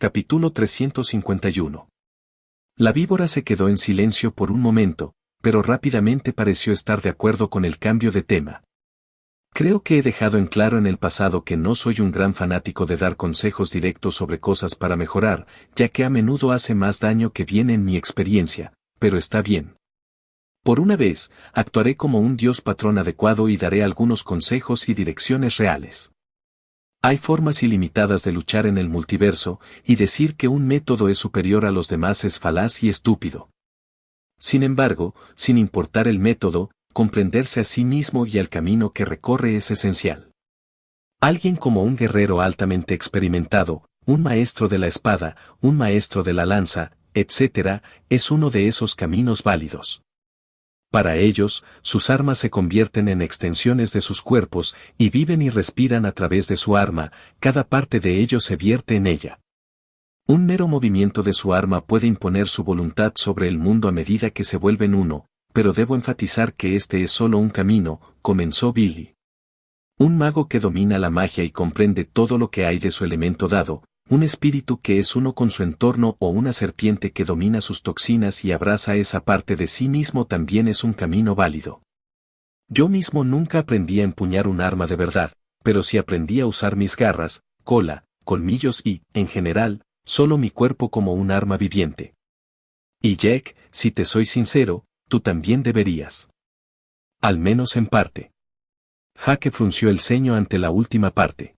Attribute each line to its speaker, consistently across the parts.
Speaker 1: Capítulo 351. La víbora se quedó en silencio por un momento, pero rápidamente pareció estar de acuerdo con el cambio de tema. Creo que he dejado en claro en el pasado que no soy un gran fanático de dar consejos directos sobre cosas para mejorar, ya que a menudo hace más daño que bien en mi experiencia, pero está bien. Por una vez, actuaré como un Dios patrón adecuado y daré algunos consejos y direcciones reales. Hay formas ilimitadas de luchar en el multiverso, y decir que un método es superior a los demás es falaz y estúpido. Sin embargo, sin importar el método, comprenderse a sí mismo y al camino que recorre es esencial. Alguien como un guerrero altamente experimentado, un maestro de la espada, un maestro de la lanza, etc., es uno de esos caminos válidos. Para ellos, sus armas se convierten en extensiones de sus cuerpos, y viven y respiran a través de su arma, cada parte de ellos se vierte en ella. Un mero movimiento de su arma puede imponer su voluntad sobre el mundo a medida que se vuelven uno, pero debo enfatizar que este es solo un camino, comenzó Billy. Un mago que domina la magia y comprende todo lo que hay de su elemento dado, un espíritu que es uno con su entorno o una serpiente que domina sus toxinas y abraza esa parte de sí mismo también es un camino válido. Yo mismo nunca aprendí a empuñar un arma de verdad, pero sí aprendí a usar mis garras, cola, colmillos y, en general, solo mi cuerpo como un arma viviente. Y Jack, si te soy sincero, tú también deberías. Al menos en parte. Jake frunció el ceño ante la última parte.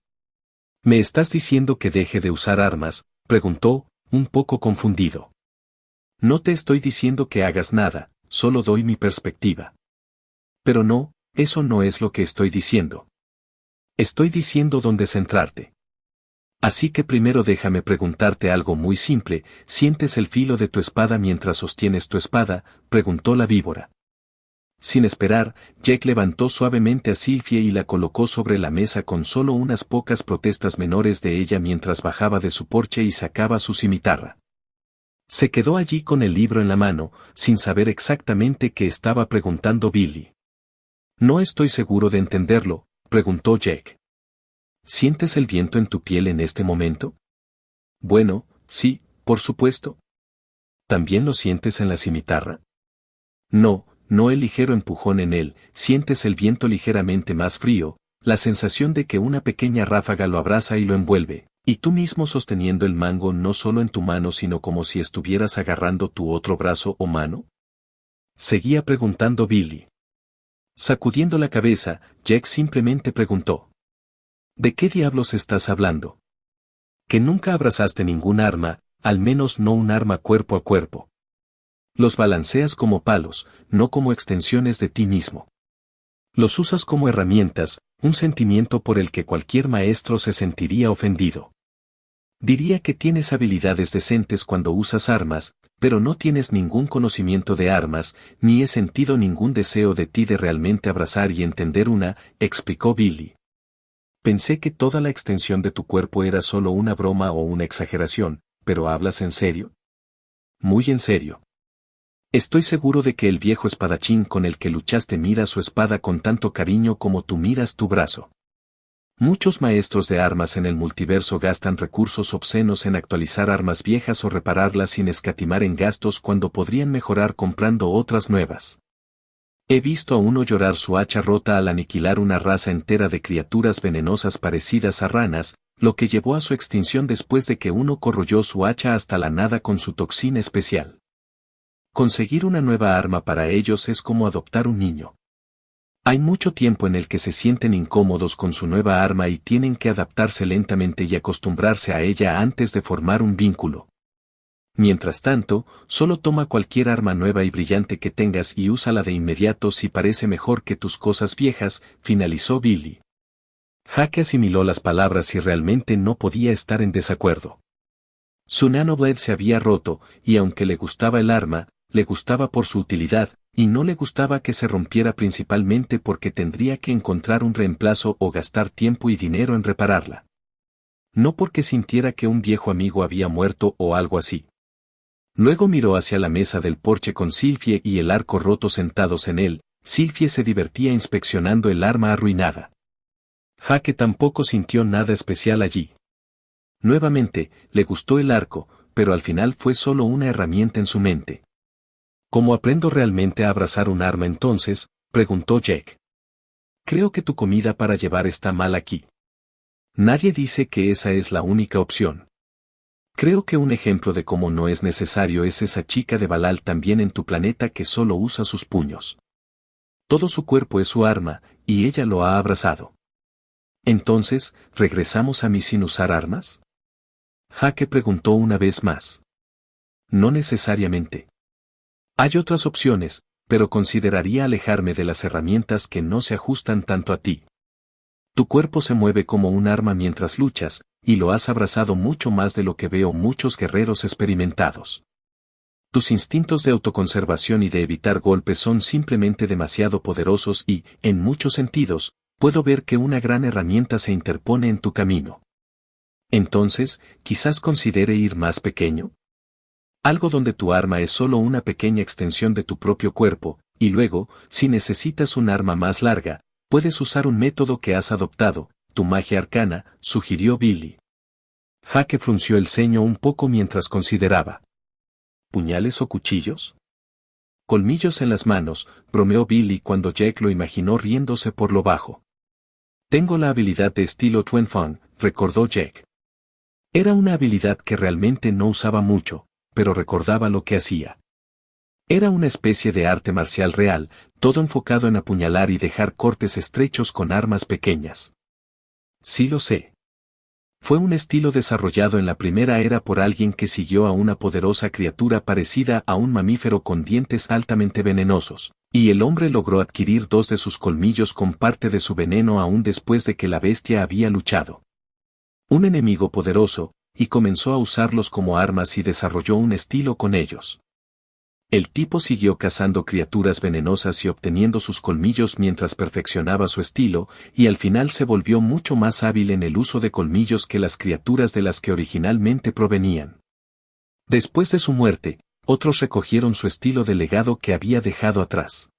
Speaker 1: ¿Me estás diciendo que deje de usar armas?, preguntó, un poco confundido. No te estoy diciendo que hagas nada, solo doy mi perspectiva. Pero no, eso no es lo que estoy diciendo. Estoy diciendo dónde centrarte. Así que primero déjame preguntarte algo muy simple, ¿sientes el filo de tu espada mientras sostienes tu espada?, preguntó la víbora. Sin esperar, Jack levantó suavemente a Sylvie y la colocó sobre la mesa con solo unas pocas protestas menores de ella mientras bajaba de su porche y sacaba su cimitarra. Se quedó allí con el libro en la mano, sin saber exactamente qué estaba preguntando Billy. No estoy seguro de entenderlo, preguntó Jack. ¿Sientes el viento en tu piel en este momento? Bueno, sí, por supuesto. ¿También lo sientes en la cimitarra? No el ligero empujón en él, sientes el viento ligeramente más frío, la sensación de que una pequeña ráfaga lo abraza y lo envuelve, y tú mismo sosteniendo el mango no solo en tu mano sino como si estuvieras agarrando tu otro brazo o mano. Seguía preguntando Billy. Sacudiendo la cabeza, Jack simplemente preguntó. ¿De qué diablos estás hablando? Que nunca abrazaste ningún arma, al menos no un arma cuerpo a cuerpo. Los balanceas como palos, no como extensiones de ti mismo. Los usas como herramientas, un sentimiento por el que cualquier maestro se sentiría ofendido. Diría que tienes habilidades decentes cuando usas armas, pero no tienes ningún conocimiento de armas, ni he sentido ningún deseo de ti de realmente abrazar y entender una, explicó Billy. Pensé que toda la extensión de tu cuerpo era solo una broma o una exageración, pero ¿hablas en serio? Muy en serio. Estoy seguro de que el viejo espadachín con el que luchaste mira su espada con tanto cariño como tú miras tu brazo. Muchos maestros de armas en el multiverso gastan recursos obscenos en actualizar armas viejas o repararlas sin escatimar en gastos cuando podrían mejorar comprando otras nuevas. He visto a uno llorar su hacha rota al aniquilar una raza entera de criaturas venenosas parecidas a ranas, lo que llevó a su extinción después de que uno corroyó su hacha hasta la nada con su toxina especial. Conseguir una nueva arma para ellos es como adoptar un niño. Hay mucho tiempo en el que se sienten incómodos con su nueva arma y tienen que adaptarse lentamente y acostumbrarse a ella antes de formar un vínculo. Mientras tanto, solo toma cualquier arma nueva y brillante que tengas y úsala de inmediato si parece mejor que tus cosas viejas, finalizó Billy. Jake asimiló las palabras y realmente no podía estar en desacuerdo. Su nanoblade se había roto, y aunque le gustaba el arma, le gustaba por su utilidad, y no le gustaba que se rompiera principalmente porque tendría que encontrar un reemplazo o gastar tiempo y dinero en repararla. No porque sintiera que un viejo amigo había muerto o algo así. Luego miró hacia la mesa del porche con Sylvie y el arco roto sentados en él. Sylvie se divertía inspeccionando el arma arruinada. Jake tampoco sintió nada especial allí. Nuevamente, le gustó el arco, pero al final fue solo una herramienta en su mente. ¿Cómo aprendo realmente a abrazar un arma entonces?, preguntó Jack. Creo que tu comida para llevar está mal aquí. Nadie dice que esa es la única opción. Creo que un ejemplo de cómo no es necesario es esa chica de Balal también en tu planeta que solo usa sus puños. Todo su cuerpo es su arma, y ella lo ha abrazado. Entonces, ¿regresamos a mí sin usar armas? Jaque preguntó una vez más. No necesariamente. Hay otras opciones, pero consideraría alejarme de las herramientas que no se ajustan tanto a ti. Tu cuerpo se mueve como un arma mientras luchas, y lo has abrazado mucho más de lo que veo muchos guerreros experimentados. Tus instintos de autoconservación y de evitar golpes son simplemente demasiado poderosos y, en muchos sentidos, puedo ver que una gran herramienta se interpone en tu camino. Entonces, quizás considere ir más pequeño. Algo donde tu arma es solo una pequeña extensión de tu propio cuerpo, y luego, si necesitas un arma más larga, puedes usar un método que has adoptado, tu magia arcana, sugirió Billy. Jaque frunció el ceño un poco mientras consideraba. ¿Puñales o cuchillos? Colmillos en las manos, bromeó Billy cuando Jack lo imaginó riéndose por lo bajo. Tengo la habilidad de estilo Tuen Fang, recordó Jack. Era una habilidad que realmente no usaba mucho, pero recordaba lo que hacía. Era una especie de arte marcial real, todo enfocado en apuñalar y dejar cortes estrechos con armas pequeñas. Sí lo sé. Fue un estilo desarrollado en la primera era por alguien que siguió a una poderosa criatura parecida a un mamífero con dientes altamente venenosos, y el hombre logró adquirir 2 de sus colmillos con parte de su veneno aún después de que la bestia había luchado. Un enemigo poderoso, y comenzó a usarlos como armas y desarrolló un estilo con ellos. El tipo siguió cazando criaturas venenosas y obteniendo sus colmillos mientras perfeccionaba su estilo, y al final se volvió mucho más hábil en el uso de colmillos que las criaturas de las que originalmente provenían. Después de su muerte, otros recogieron su estilo de legado que había dejado atrás.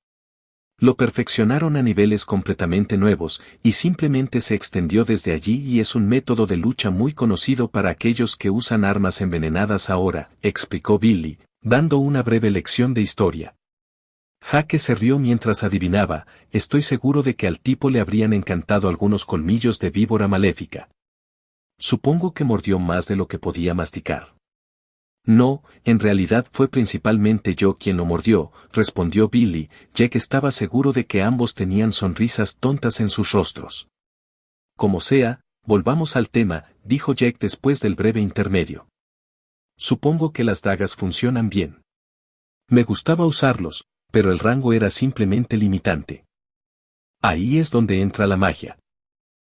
Speaker 1: Lo perfeccionaron a niveles completamente nuevos, y simplemente se extendió desde allí y es un método de lucha muy conocido para aquellos que usan armas envenenadas ahora, explicó Billy, dando una breve lección de historia. Jaque se rió mientras adivinaba, estoy seguro de que al tipo le habrían encantado algunos colmillos de víbora maléfica. Supongo que mordió más de lo que podía masticar. No, en realidad fue principalmente yo quien lo mordió, respondió Billy, ya que estaba seguro de que ambos tenían sonrisas tontas en sus rostros. Como sea, volvamos al tema, dijo Jack después del breve intermedio. Supongo que las dagas funcionan bien. Me gustaba usarlos, pero el rango era simplemente limitante. Ahí es donde entra la magia.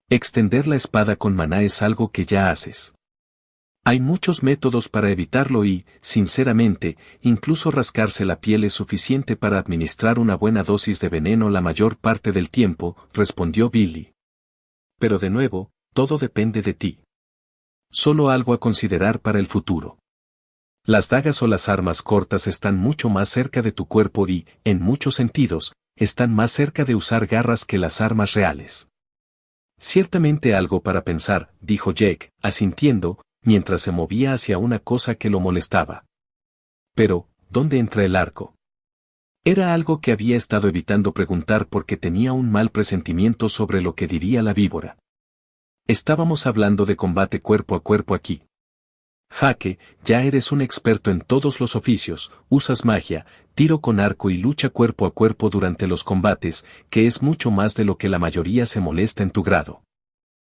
Speaker 1: Extender la espada con maná es algo que ya haces. Hay muchos métodos para evitarlo y, sinceramente, incluso rascarse la piel es suficiente para administrar una buena dosis de veneno la mayor parte del tiempo, respondió Billy. Pero de nuevo, todo depende de ti. Solo algo a considerar para el futuro. Las dagas o las armas cortas están mucho más cerca de tu cuerpo y, en muchos sentidos, están más cerca de usar garras que las armas reales. Ciertamente algo para pensar, dijo Jack, asintiendo, mientras se movía hacia una cosa que lo molestaba. Pero, ¿dónde entra el arco? Era algo que había estado evitando preguntar porque tenía un mal presentimiento sobre lo que diría la víbora. Estábamos hablando de combate cuerpo a cuerpo aquí. Jaque, ya eres un experto en todos los oficios, usas magia, tiro con arco y lucha cuerpo a cuerpo durante los combates, que es mucho más de lo que la mayoría se molesta en tu grado.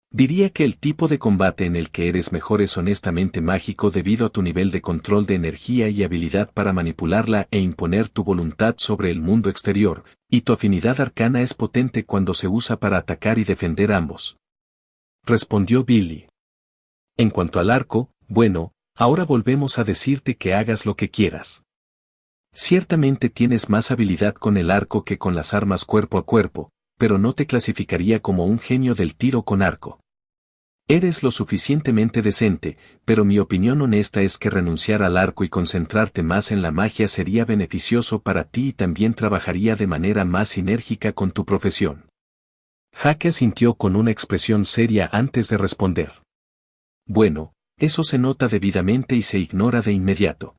Speaker 1: Diría que el tipo de combate en el que eres mejor es honestamente mágico debido a tu nivel de control de energía y habilidad para manipularla e imponer tu voluntad sobre el mundo exterior, y tu afinidad arcana es potente cuando se usa para atacar y defender ambos. Respondió Billy. En cuanto al arco, bueno, ahora volvemos a decirte que hagas lo que quieras. Ciertamente tienes más habilidad con el arco que con las armas cuerpo a cuerpo, pero no te clasificaría como un genio del tiro con arco. Eres lo suficientemente decente, pero mi opinión honesta es que renunciar al arco y concentrarte más en la magia sería beneficioso para ti y también trabajaría de manera más sinérgica con tu profesión. Jaque asintió con una expresión seria antes de responder. Bueno, Eso se nota debidamente y se ignora de inmediato.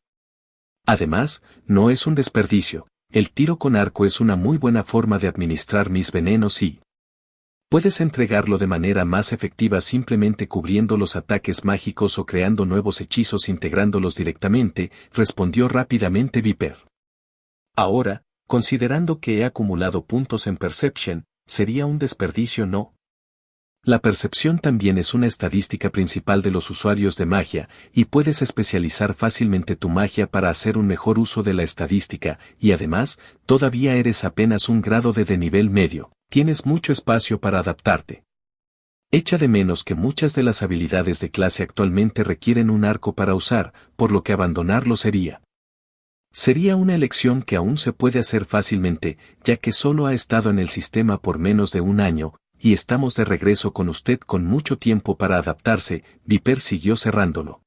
Speaker 1: Además, no es un desperdicio, el tiro con arco es una muy buena forma de administrar mis venenos y puedes entregarlo de manera más efectiva simplemente cubriendo los ataques mágicos o creando nuevos hechizos integrándolos directamente, respondió rápidamente Viper. Ahora, considerando que he acumulado puntos en Perception, sería un desperdicio, ¿no? La percepción también es una estadística principal de los usuarios de magia, y puedes especializar fácilmente tu magia para hacer un mejor uso de la estadística, y además, todavía eres apenas un grado de nivel medio, tienes mucho espacio para adaptarte. Echa de menos que muchas de las habilidades de clase actualmente requieren un arco para usar, por lo que abandonarlo sería una elección que aún se puede hacer fácilmente, ya que solo ha estado en el sistema por menos de un año, y estamos de regreso con usted con mucho tiempo para adaptarse, Viper siguió cerrándolo.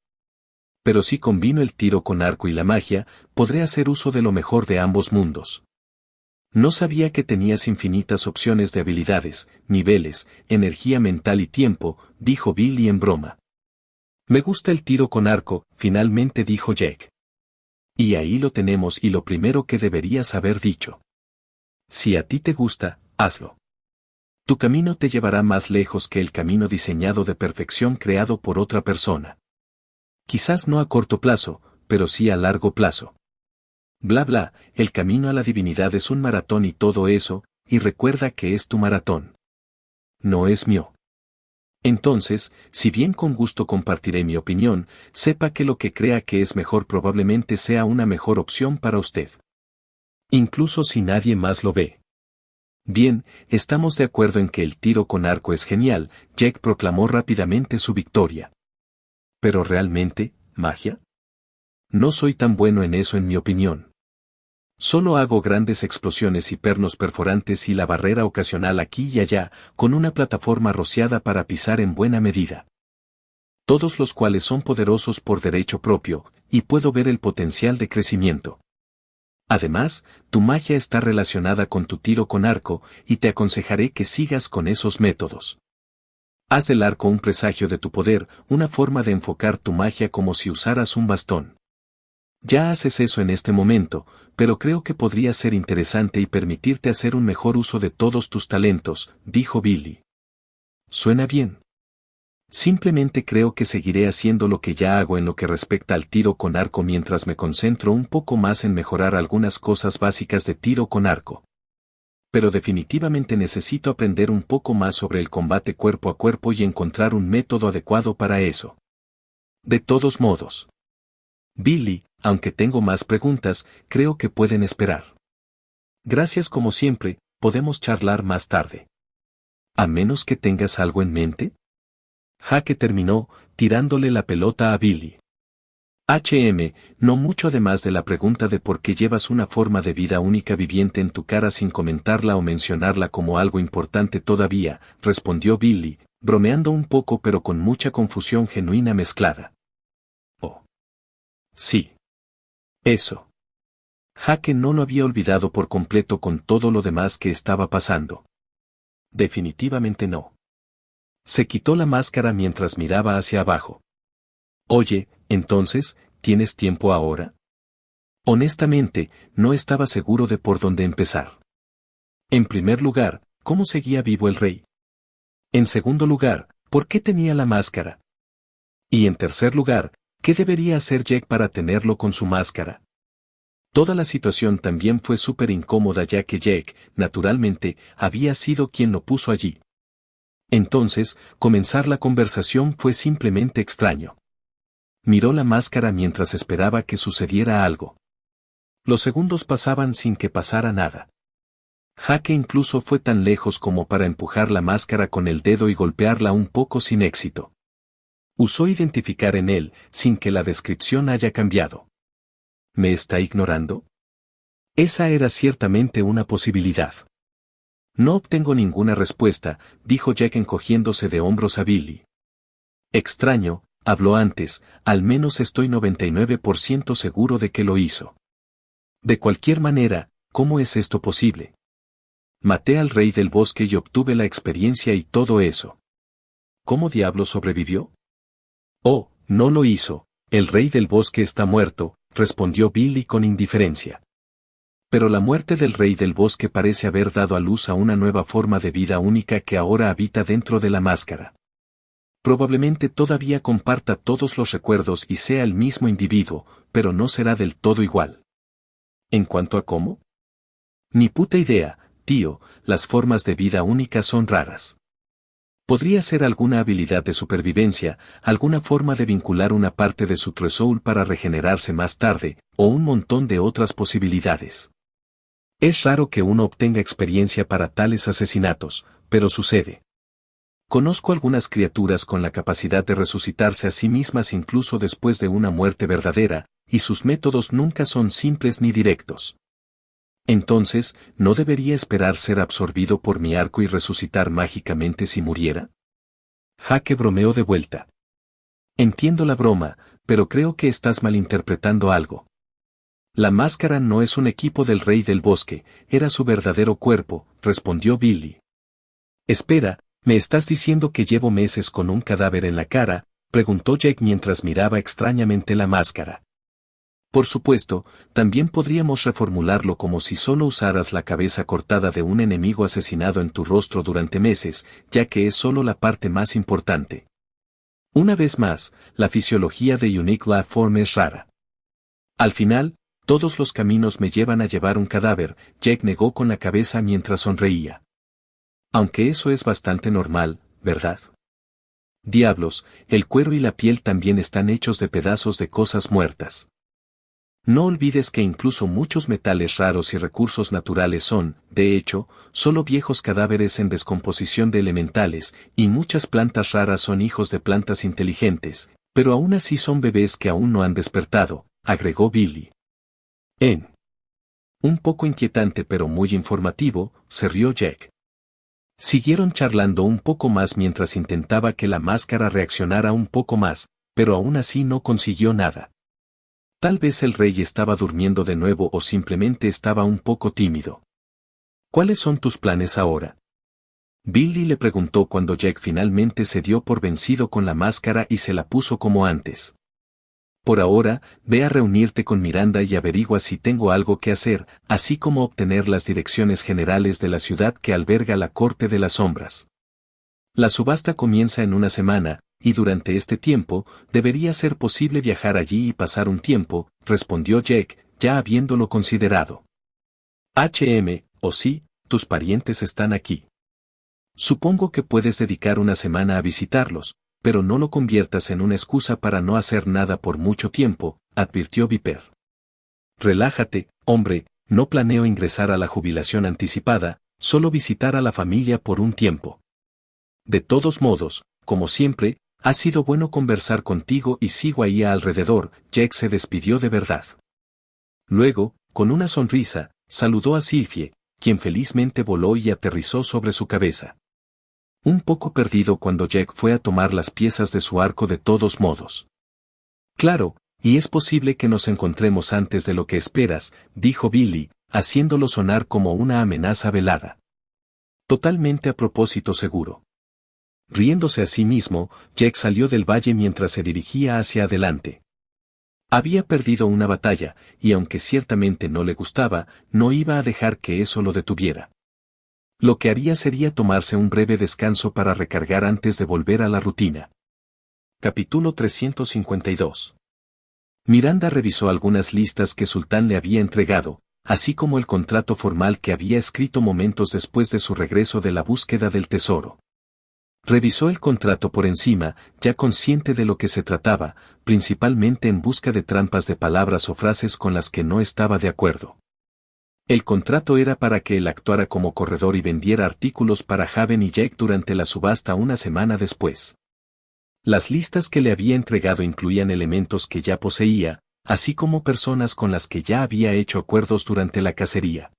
Speaker 1: Pero si combino el tiro con arco y la magia, podré hacer uso de lo mejor de ambos mundos. No sabía que tenías infinitas opciones de habilidades, niveles, energía mental y tiempo, dijo Billy en broma. Me gusta el tiro con arco, finalmente dijo Jack. Y ahí lo tenemos y lo primero que deberías haber dicho. Si a ti te gusta, hazlo. Tu camino te llevará más lejos que el camino diseñado de perfección creado por otra persona. Quizás no a corto plazo, pero sí a largo plazo. Bla bla, el camino a la divinidad es un maratón y todo eso, y recuerda que es tu maratón. No es mío. Entonces, si bien con gusto compartiré mi opinión, sepa que lo que crea que es mejor probablemente sea una mejor opción para usted. Incluso si nadie más lo ve. Bien, estamos de acuerdo en que el tiro con arco es genial, Jack proclamó rápidamente su victoria. Pero realmente, ¿magia? No soy tan bueno en eso en mi opinión. Solo hago grandes explosiones y pernos perforantes y la barrera ocasional aquí y allá, con una plataforma rociada para pisar en buena medida. Todos los cuales son poderosos por derecho propio, y puedo ver el potencial de crecimiento. Además, tu magia está relacionada con tu tiro con arco, y te aconsejaré que sigas con esos métodos. Haz del arco un presagio de tu poder, una forma de enfocar tu magia como si usaras un bastón. Ya haces eso en este momento, pero creo que podría ser interesante y permitirte hacer un mejor uso de todos tus talentos, dijo Billy. ¿Suena bien? Simplemente creo que seguiré haciendo lo que ya hago en lo que respecta al tiro con arco mientras me concentro un poco más en mejorar algunas cosas básicas de tiro con arco. Pero definitivamente necesito aprender un poco más sobre el combate cuerpo a cuerpo y encontrar un método adecuado para eso. De todos modos. Billy, aunque tengo más preguntas, creo que pueden esperar. Gracias como siempre, podemos charlar más tarde. A menos que tengas algo en mente. Jaque terminó, tirándole la pelota a Billy. No mucho además de la pregunta de por qué llevas una forma de vida única viviente en tu cara sin comentarla o mencionarla como algo importante todavía, respondió Billy, bromeando un poco pero con mucha confusión genuina mezclada. Oh. Sí. Eso. Jaque no lo había olvidado por completo con todo lo demás que estaba pasando. Definitivamente no. Se quitó la máscara mientras miraba hacia abajo. Oye, entonces, ¿tienes tiempo ahora? Honestamente, no estaba seguro de por dónde empezar. En primer lugar, ¿cómo seguía vivo el rey? En segundo lugar, ¿por qué tenía la máscara? Y en tercer lugar, ¿qué debería hacer Jack para tenerlo con su máscara? Toda la situación también fue súper incómoda ya que Jack, naturalmente, había sido quien lo puso allí. Entonces, comenzar la conversación fue simplemente extraño. Miró la máscara mientras esperaba que sucediera algo. Los segundos pasaban sin que pasara nada. Jaque incluso fue tan lejos como para empujar la máscara con el dedo y golpearla un poco sin éxito. Usó identificar en él, sin que la descripción haya cambiado. ¿Me está ignorando? Esa era ciertamente una posibilidad. No obtengo ninguna respuesta, dijo Jack encogiéndose de hombros a Billy. Extraño, habló antes, al menos estoy 99% seguro de que lo hizo. De cualquier manera, ¿cómo es esto posible? Maté al rey del bosque y obtuve la experiencia y todo eso. ¿Cómo diablo sobrevivió? Oh, No lo hizo, el rey del bosque está muerto, respondió Billy con indiferencia. Pero la muerte del rey del bosque parece haber dado a luz a una nueva forma de vida única que ahora habita dentro de la máscara. Probablemente todavía comparta todos los recuerdos y sea el mismo individuo, pero no será del todo igual. ¿En cuanto a cómo? Ni puta idea, tío, las formas de vida únicas son raras. Podría ser alguna habilidad de supervivencia, alguna forma de vincular una parte de su True Soul para regenerarse más tarde, o un montón de otras posibilidades. Es raro que uno obtenga experiencia para tales asesinatos, pero sucede. Conozco algunas criaturas con la capacidad de resucitarse a sí mismas incluso después de una muerte verdadera, y sus métodos nunca son simples ni directos. Entonces, ¿no debería esperar ser absorbido por mi arco y resucitar mágicamente si muriera? Jake bromeó de vuelta. Entiendo la broma, pero creo que estás malinterpretando algo. La máscara no es un equipo del rey del bosque, era su verdadero cuerpo, respondió Billy. Espera, ¿me estás diciendo que llevo meses con un cadáver en la cara?, preguntó Jake mientras miraba extrañamente la máscara. Por supuesto, también podríamos reformularlo como si solo usaras la cabeza cortada de un enemigo asesinado en tu rostro durante meses, ya que es solo la parte más importante. Una vez más, la fisiología de Unique Life Form es rara. Al final, todos los caminos me llevan a llevar un cadáver, Jake negó con la cabeza mientras sonreía. Aunque eso es bastante normal, ¿verdad? Diablos, el cuero y la piel también están hechos de pedazos de cosas muertas. No olvides que incluso muchos metales raros y recursos naturales son, de hecho, solo viejos cadáveres en descomposición de elementales, y muchas plantas raras son hijos de plantas inteligentes, pero aún así son bebés que aún no han despertado, agregó Billy. Un poco inquietante pero muy informativo, se rió Jack. Siguieron charlando un poco más mientras intentaba que la máscara reaccionara un poco más, pero aún así no consiguió nada. Tal vez el rey estaba durmiendo de nuevo o simplemente estaba un poco tímido. ¿Cuáles son tus planes ahora? Billy le preguntó cuando Jack finalmente se dio por vencido con la máscara y se la puso como antes. Por ahora, ve a reunirte con Miranda y averigua si tengo algo que hacer, así como obtener las direcciones generales de la ciudad que alberga la Corte de las Sombras. La subasta comienza en una semana, y durante este tiempo, debería ser posible viajar allí y pasar un tiempo, respondió Jack, ya habiéndolo considerado. Sí, tus parientes están aquí. Supongo que puedes dedicar una semana a visitarlos, pero no lo conviertas en una excusa para no hacer nada por mucho tiempo, advirtió Viper. Relájate, hombre, no planeo ingresar a la jubilación anticipada, solo visitar a la familia por un tiempo. De todos modos, como siempre, ha sido bueno conversar contigo y sigo ahí alrededor, Jack se despidió de verdad. Luego, con una sonrisa, saludó a Sylphie, quien felizmente voló y aterrizó sobre su cabeza. Un poco perdido cuando Jack fue a tomar las piezas de su arco de todos modos. Claro, y es posible que nos encontremos antes de lo que esperas, dijo Billy, haciéndolo sonar como una amenaza velada. Totalmente a propósito seguro. Riéndose a sí mismo, Jack salió del valle mientras se dirigía hacia adelante. Había perdido una batalla, y aunque ciertamente no le gustaba, no iba a dejar que eso lo detuviera. Lo que haría sería tomarse un breve descanso para recargar antes de volver a la rutina. Capítulo 352. Miranda revisó algunas listas que Sultán le había entregado, así como el contrato formal que había escrito momentos después de su regreso de la búsqueda del tesoro. Revisó el contrato por encima, ya consciente de lo que se trataba, principalmente en busca de trampas de palabras o frases con las que no estaba de acuerdo. El contrato era para que él actuara como corredor y vendiera artículos para Haven y Jack durante la subasta una semana después. Las listas que le había entregado incluían elementos que ya poseía, así como personas con las que ya había hecho acuerdos durante la cacería.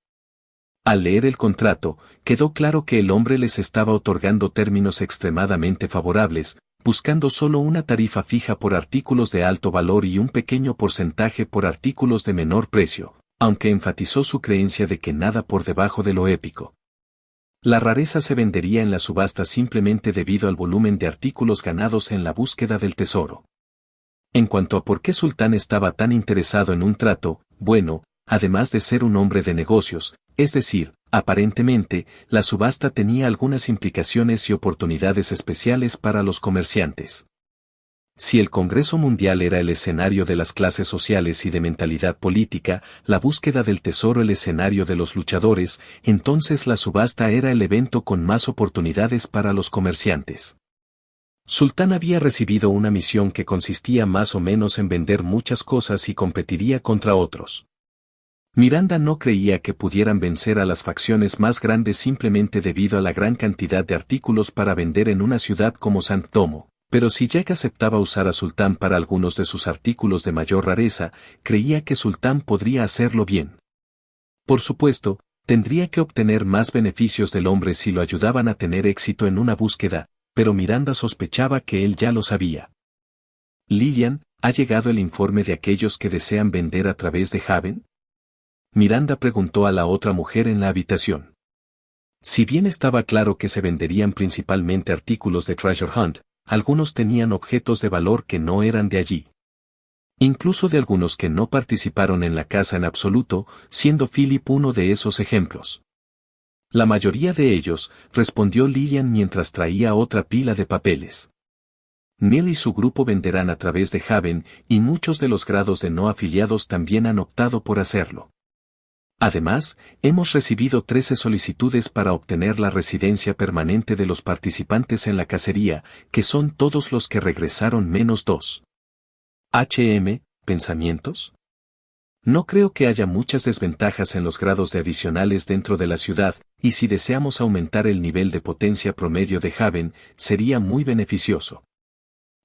Speaker 1: Al leer el contrato, quedó claro que el hombre les estaba otorgando términos extremadamente favorables, buscando solo una tarifa fija por artículos de alto valor y un pequeño porcentaje por artículos de menor precio, aunque enfatizó su creencia de que nada por debajo de lo épico. La rareza se vendería en la subasta simplemente debido al volumen de artículos ganados en la búsqueda del tesoro. En cuanto a por qué Sultán estaba tan interesado en un trato, bueno, además de ser un hombre de negocios, es decir, aparentemente, la subasta tenía algunas implicaciones y oportunidades especiales para los comerciantes. Si el Congreso Mundial era el escenario de las clases sociales y de mentalidad política, la búsqueda del tesoro el escenario de los luchadores, entonces la subasta era el evento con más oportunidades para los comerciantes. Sultán había recibido una misión que consistía más o menos en vender muchas cosas y competiría contra otros. Miranda no creía que pudieran vencer a las facciones más grandes simplemente debido a la gran cantidad de artículos para vender en una ciudad como Sant Domo, pero si Jack aceptaba usar a Sultán para algunos de sus artículos de mayor rareza, creía que Sultán podría hacerlo bien. Por supuesto, tendría que obtener más beneficios del hombre si lo ayudaban a tener éxito en una búsqueda, pero Miranda sospechaba que él ya lo sabía. Lillian, ¿ha llegado el informe de aquellos que desean vender a través de Haven? Miranda preguntó a la otra mujer en la habitación. Si bien estaba claro que se venderían principalmente artículos de Treasure Hunt, algunos tenían objetos de valor que no eran de allí. Incluso de algunos que no participaron en la casa en absoluto, siendo Philip uno de esos ejemplos. La mayoría de ellos, respondió Lillian mientras traía otra pila de papeles. Neil y su grupo venderán a través de Haven, y muchos de los grados de no afiliados también han optado por hacerlo. Además, hemos recibido 13 solicitudes para obtener la residencia permanente de los participantes en la cacería, que son todos los que regresaron menos 2. ¿Pensamientos? No creo que haya muchas desventajas en los grados de adicionales dentro de la ciudad, y si deseamos aumentar el nivel de potencia promedio de Haven, sería muy beneficioso.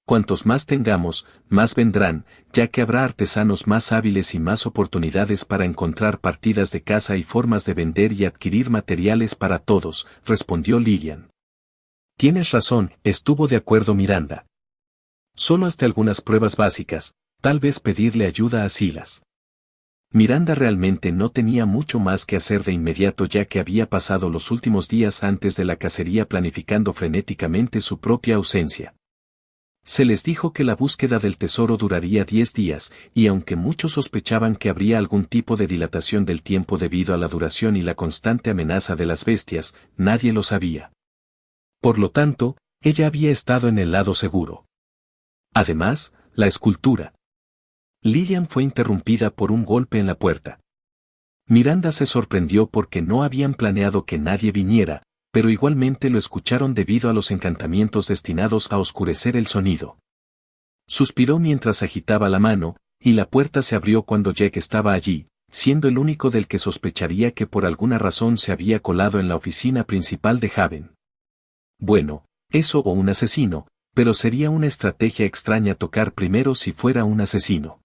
Speaker 1: Cuantos más tengamos, más vendrán, ya que habrá artesanos más hábiles y más oportunidades para encontrar partidas de caza y formas de vender y adquirir materiales para todos, respondió Lillian. Tienes razón, estuvo de acuerdo Miranda. Solo hasta algunas pruebas básicas, tal vez pedirle ayuda a Silas. Miranda realmente no tenía mucho más que hacer de inmediato ya que había pasado los últimos días antes de la cacería planificando frenéticamente su propia ausencia. Se les dijo que la búsqueda del tesoro duraría 10 días, y aunque muchos sospechaban que habría algún tipo de dilatación del tiempo debido a la duración y la constante amenaza de las bestias, nadie lo sabía. Por lo tanto, ella había estado en el lado seguro. Además, la escultura. Lillian fue interrumpida por un golpe en la puerta. Miranda se sorprendió porque no habían planeado que nadie viniera, pero igualmente lo escucharon debido a los encantamientos destinados a oscurecer el sonido. Suspiró mientras agitaba la mano, y la puerta se abrió cuando Jack estaba allí, siendo el único del que sospecharía que por alguna razón se había colado en la oficina principal de Haven. Bueno, eso o un asesino, pero sería una estrategia extraña tocar primero si fuera un asesino.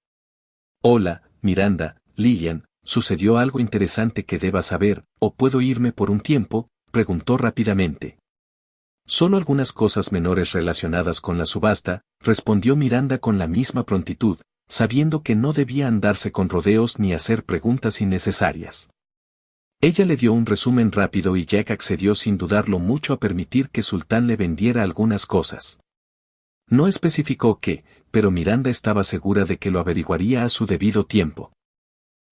Speaker 1: Hola, Miranda, Lillian, ¿sucedió algo interesante que deba saber, o puedo irme por un tiempo? Preguntó rápidamente. Solo algunas cosas menores relacionadas con la subasta, respondió Miranda con la misma prontitud, sabiendo que no debía andarse con rodeos ni hacer preguntas innecesarias. Ella le dio un resumen rápido y Jack accedió sin dudarlo mucho a permitir que Sultán le vendiera algunas cosas. No especificó qué, pero Miranda estaba segura de que lo averiguaría a su debido tiempo.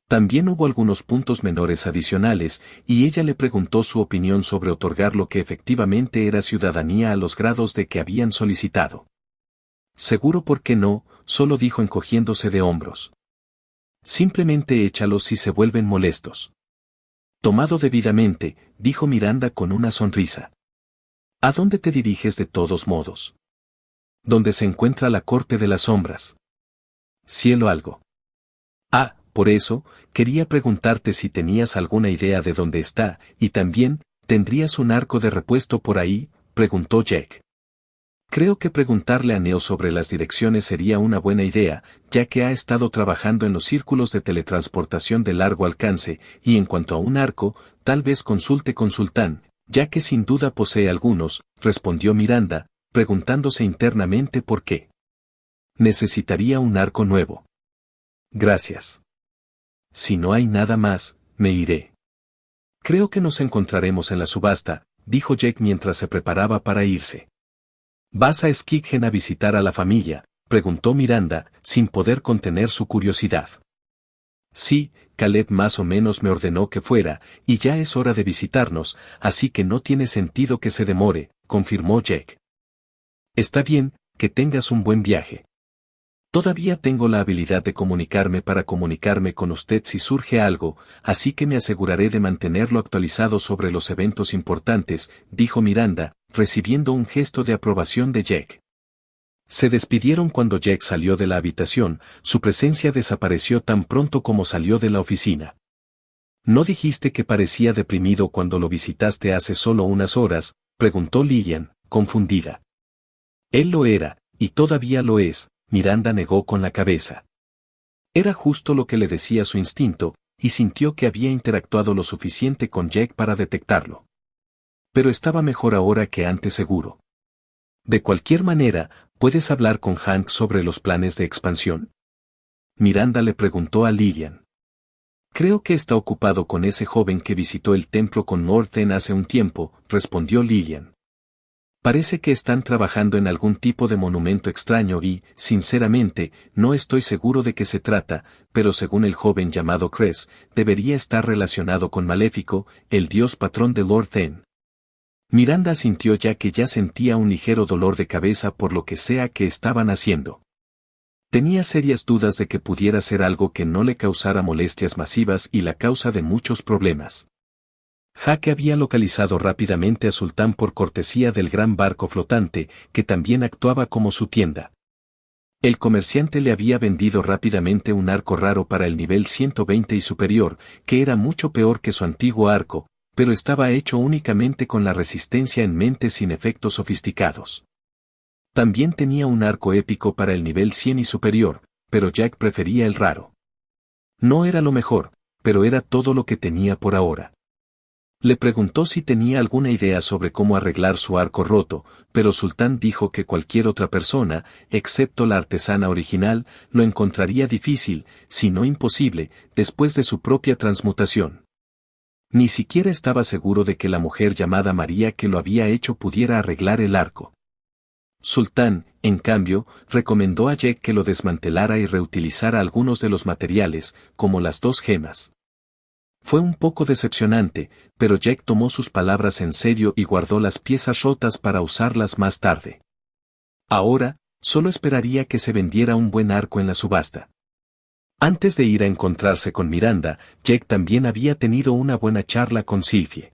Speaker 1: También hubo algunos puntos menores adicionales, y ella le preguntó su opinión sobre otorgar lo que efectivamente era ciudadanía a los grados de que habían solicitado. Seguro por qué no, solo dijo encogiéndose de hombros. Simplemente échalos si se vuelven molestos. Tomado debidamente, dijo Miranda con una sonrisa. ¿A dónde te diriges de todos modos? ¿Dónde se encuentra la corte de las sombras? Cielo algo. Ah, por eso, quería preguntarte si tenías alguna idea de dónde está, y también, ¿tendrías un arco de repuesto por ahí?, preguntó Jack. Creo que preguntarle a Neo sobre las direcciones sería una buena idea, ya que ha estado trabajando en los círculos de teletransportación de largo alcance, y en cuanto a un arco, tal vez consulte con Sultán, ya que sin duda posee algunos, respondió Miranda, preguntándose internamente por qué. Necesitaría un arco nuevo. Gracias. Si no hay nada más, me iré. Creo que nos encontraremos en la subasta, dijo Jack mientras se preparaba para irse. ¿Vas a Skikgen a visitar a la familia?, preguntó Miranda, sin poder contener su curiosidad. Sí, Caleb más o menos me ordenó que fuera, y ya es hora de visitarnos, así que no tiene sentido que se demore, confirmó Jack. Está bien, que tengas un buen viaje. Todavía tengo la habilidad de comunicarme para comunicarme con usted si surge algo, así que me aseguraré de mantenerlo actualizado sobre los eventos importantes, dijo Miranda, recibiendo un gesto de aprobación de Jack. Se despidieron cuando Jack salió de la habitación, su presencia desapareció tan pronto como salió de la oficina. ¿No dijiste que parecía deprimido cuando lo visitaste hace solo unas horas?, preguntó Lillian, confundida. Él lo era, y todavía lo es, Miranda negó con la cabeza. Era justo lo que le decía su instinto, y sintió que había interactuado lo suficiente con Jack para detectarlo. Pero estaba mejor ahora que antes seguro. De cualquier manera, ¿puedes hablar con Hank sobre los planes de expansión? Miranda le preguntó a Lillian. Creo que está ocupado con ese joven que visitó el templo con Northen hace un tiempo, respondió Lillian. Parece que están trabajando en algún tipo de monumento extraño y, sinceramente, no estoy seguro de qué se trata, pero según el joven llamado Cress, debería estar relacionado con Maléfico, el dios patrón de Lord Thane. Miranda sintió ya que ya sentía un ligero dolor de cabeza por lo que sea que estaban haciendo. Tenía serias dudas de que pudiera ser algo que no le causara molestias masivas y la causa de muchos problemas. Jaque había localizado rápidamente a Sultán por cortesía del gran barco flotante, que también actuaba como su tienda. El comerciante le había vendido rápidamente un arco raro para el nivel 120 y superior, que era mucho peor que su antiguo arco, pero estaba hecho únicamente con la resistencia en mente sin efectos sofisticados. También tenía un arco épico para el nivel 100 y superior, pero Jack prefería el raro. No era lo mejor, pero era todo lo que tenía por ahora. Le preguntó si tenía alguna idea sobre cómo arreglar su arco roto, pero Sultán dijo que cualquier otra persona, excepto la artesana original, lo encontraría difícil, si no imposible, después de su propia transmutación. Ni siquiera estaba seguro de que la mujer llamada María que lo había hecho pudiera arreglar el arco. Sultán, en cambio, recomendó a Jack que lo desmantelara y reutilizara algunos de los materiales, como las 2 gemas. Fue un poco decepcionante, pero Jack tomó sus palabras en serio y guardó las piezas rotas para usarlas más tarde. Ahora, solo esperaría que se vendiera un buen arco en la subasta. Antes de ir a encontrarse con Miranda, Jack también había tenido una buena charla con Sylvie.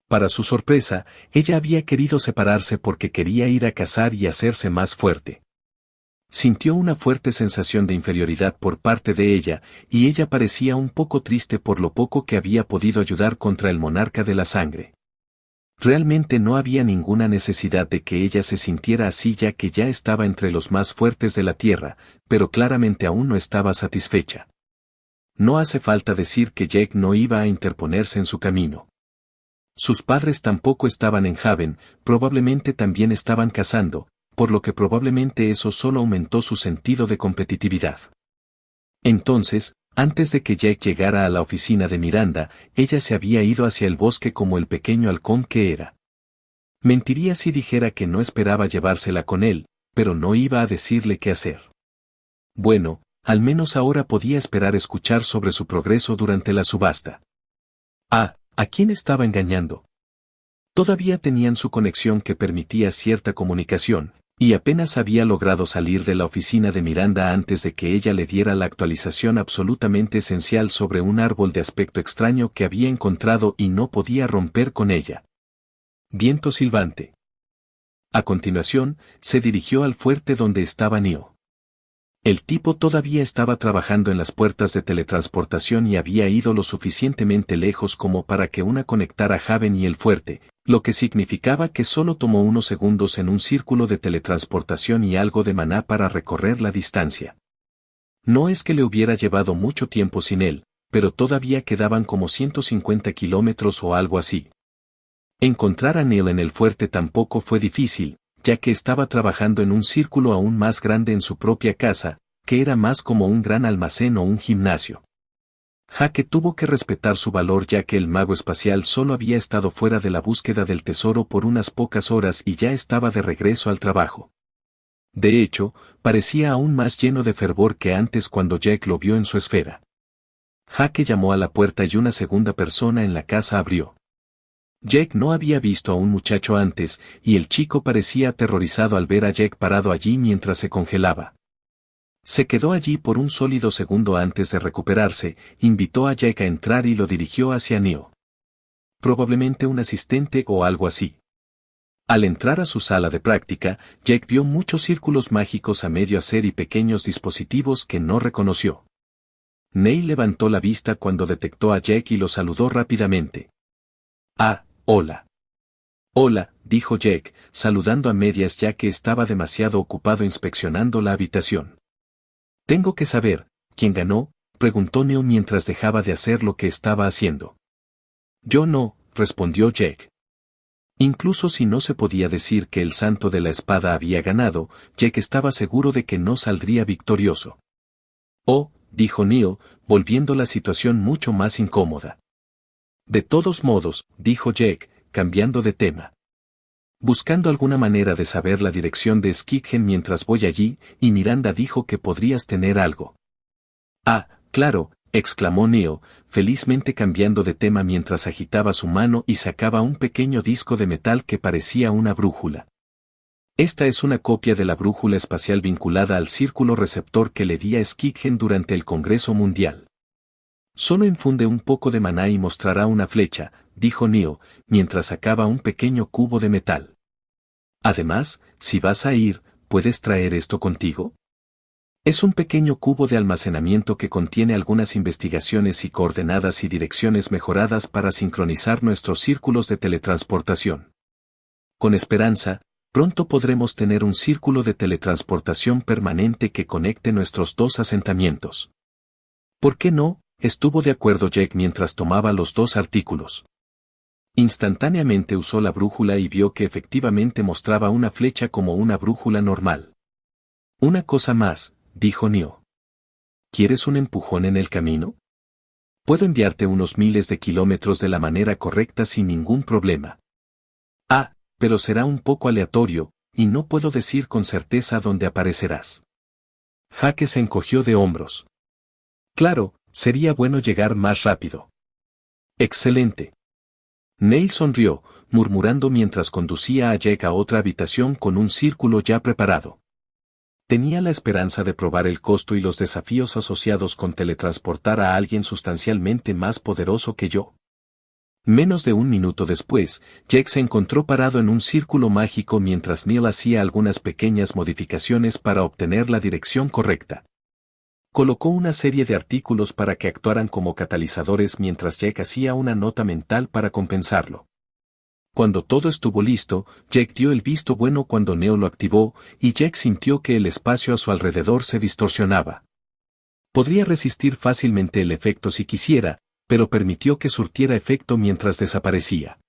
Speaker 1: Para su sorpresa, ella había querido separarse porque quería ir a cazar y hacerse más fuerte. Sintió una fuerte sensación de inferioridad por parte de ella, y ella parecía un poco triste por lo poco que había podido ayudar contra el monarca de la sangre. Realmente no había ninguna necesidad de que ella se sintiera así ya que ya estaba entre los más fuertes de la tierra, pero claramente aún no estaba satisfecha. No hace falta decir que Jack no iba a interponerse en su camino. Sus padres tampoco estaban en Haven, probablemente también estaban cazando, por lo que probablemente eso solo aumentó su sentido de competitividad. Entonces, antes de que Jack llegara a la oficina de Miranda, ella se había ido hacia el bosque como el pequeño halcón que era. Mentiría si dijera que no esperaba llevársela con él, pero no iba a decirle qué hacer. Bueno, al menos ahora podía esperar escuchar sobre su progreso durante la subasta. ¿A quién estaba engañando? Todavía tenían su conexión que permitía cierta comunicación, y apenas había logrado salir de la oficina de Miranda antes de que ella le diera la actualización absolutamente esencial sobre un árbol de aspecto extraño que había encontrado y no podía romper con ella. Viento silbante. A continuación, se dirigió al fuerte donde estaba Neo. El tipo todavía estaba trabajando en las puertas de teletransportación y había ido lo suficientemente lejos como para que una conectara Haven y el fuerte, lo que significaba que solo tomó unos segundos en un círculo de teletransportación y algo de maná para recorrer la distancia. No es que le hubiera llevado mucho tiempo sin él, pero todavía quedaban como 150 kilómetros o algo así. Encontrar a Neil en el fuerte tampoco fue difícil, ya que estaba trabajando en un círculo aún más grande en su propia casa, que era más como un gran almacén o un gimnasio. Jaque tuvo que respetar su valor ya que el mago espacial solo había estado fuera de la búsqueda del tesoro por unas pocas horas y ya estaba de regreso al trabajo. De hecho, parecía aún más lleno de fervor que antes cuando Jack lo vio en su esfera. Jake llamó a la puerta y una segunda persona en la casa abrió. Jack no había visto a un muchacho antes, y el chico parecía aterrorizado al ver a Jack parado allí mientras se congelaba. Se quedó allí por un sólido segundo antes de recuperarse, invitó a Jack a entrar y lo dirigió hacia Neo. Probablemente un asistente o algo así. Al entrar a su sala de práctica, Jack vio muchos círculos mágicos a medio hacer y pequeños dispositivos que no reconoció. Neil levantó la vista cuando detectó a Jack y lo saludó rápidamente. Ah, hola. Hola, dijo Jack, saludando a medias ya que estaba demasiado ocupado inspeccionando la habitación. Tengo que saber, ¿quién ganó?, preguntó Neo mientras dejaba de hacer lo que estaba haciendo. Yo no, respondió Jack. Incluso si no se podía decir que el santo de la espada había ganado, Jack estaba seguro de que no saldría victorioso. Oh, dijo Neo, volviendo la situación mucho más incómoda. De todos modos, dijo Jack, cambiando de tema. Buscando alguna manera de saber la dirección de Skidgen mientras voy allí, y Miranda dijo que podrías tener algo. Ah, claro, exclamó Neo, felizmente cambiando de tema mientras agitaba su mano y sacaba un pequeño disco de metal que parecía una brújula. Esta es una copia de la brújula espacial vinculada al círculo receptor que le di a Skidgen durante el Congreso Mundial. Solo infunde un poco de maná y mostrará una flecha, dijo Neo, mientras sacaba un pequeño cubo de metal. Además, si vas a ir, ¿puedes traer esto contigo? Es un pequeño cubo de almacenamiento que contiene algunas investigaciones y coordenadas y direcciones mejoradas para sincronizar nuestros círculos de teletransportación. Con esperanza, pronto podremos tener un círculo de teletransportación permanente que conecte nuestros dos asentamientos. ¿Por qué no?, estuvo de acuerdo Jack mientras tomaba los dos artículos. Instantáneamente usó la brújula y vio que efectivamente mostraba una flecha como una brújula normal. Una cosa más, dijo Neo. ¿Quieres un empujón en el camino? Puedo enviarte unos miles de kilómetros de la manera correcta sin ningún problema. Ah, pero será un poco aleatorio, y no puedo decir con certeza dónde aparecerás. Jake se encogió de hombros. Claro, sería bueno llegar más rápido. Excelente. Neil sonrió, murmurando mientras conducía a Jack a otra habitación con un círculo ya preparado. Tenía la esperanza de probar el costo y los desafíos asociados con teletransportar a alguien sustancialmente más poderoso que yo. Menos de un minuto después, Jack se encontró parado en un círculo mágico mientras Neil hacía algunas pequeñas modificaciones para obtener la dirección correcta. Colocó una serie de artículos para que actuaran como catalizadores mientras Jack hacía una nota mental para compensarlo. Cuando todo estuvo listo, Jack dio el visto bueno cuando Neo lo activó, y Jack sintió que el espacio a su alrededor se distorsionaba. Podría resistir fácilmente el efecto si quisiera, pero permitió que surtiera efecto mientras desaparecía.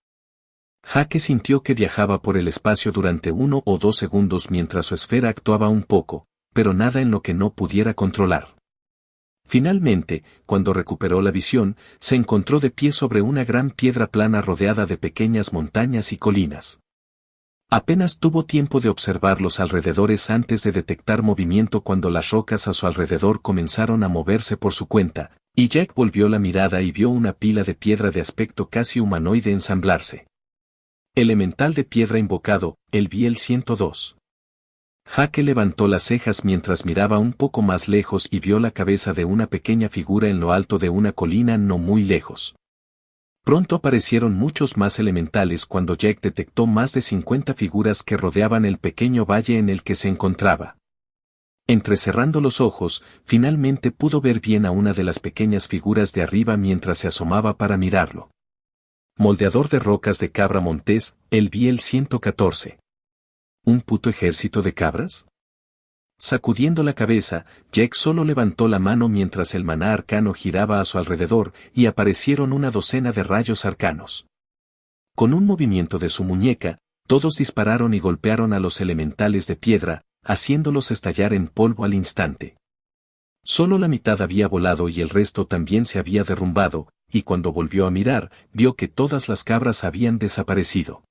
Speaker 1: Jake sintió que viajaba por el espacio durante 1 o 2 segundos mientras su esfera actuaba un poco, pero nada en lo que no pudiera controlar. Finalmente, cuando recuperó la visión, se encontró de pie sobre una gran piedra plana rodeada de pequeñas montañas y colinas. Apenas tuvo tiempo de observar los alrededores antes de detectar movimiento cuando las rocas a su alrededor comenzaron a moverse por su cuenta, y Jack volvió la mirada y vio una pila de piedra de aspecto casi humanoide ensamblarse. Elemental de piedra invocado, el Biel 102. Jake levantó las cejas mientras miraba un poco más lejos y vio la cabeza de una pequeña figura en lo alto de una colina no muy lejos. Pronto aparecieron muchos más elementales cuando Jack detectó más de 50 figuras que rodeaban el pequeño valle en el que se encontraba. Entrecerrando los ojos, finalmente pudo ver bien a una de las pequeñas figuras de arriba mientras se asomaba para mirarlo. Moldeador de rocas de cabra montés, el Biel 114. ¿Un puto ejército de cabras? Sacudiendo la cabeza, Jack solo levantó la mano mientras el maná arcano giraba a su alrededor y aparecieron una docena de rayos arcanos. Con un movimiento de su muñeca, todos dispararon y golpearon a los elementales de piedra, haciéndolos estallar en polvo al instante. Solo la mitad había volado y el resto también se había derrumbado, y cuando volvió a mirar, vio que todas las cabras habían desaparecido.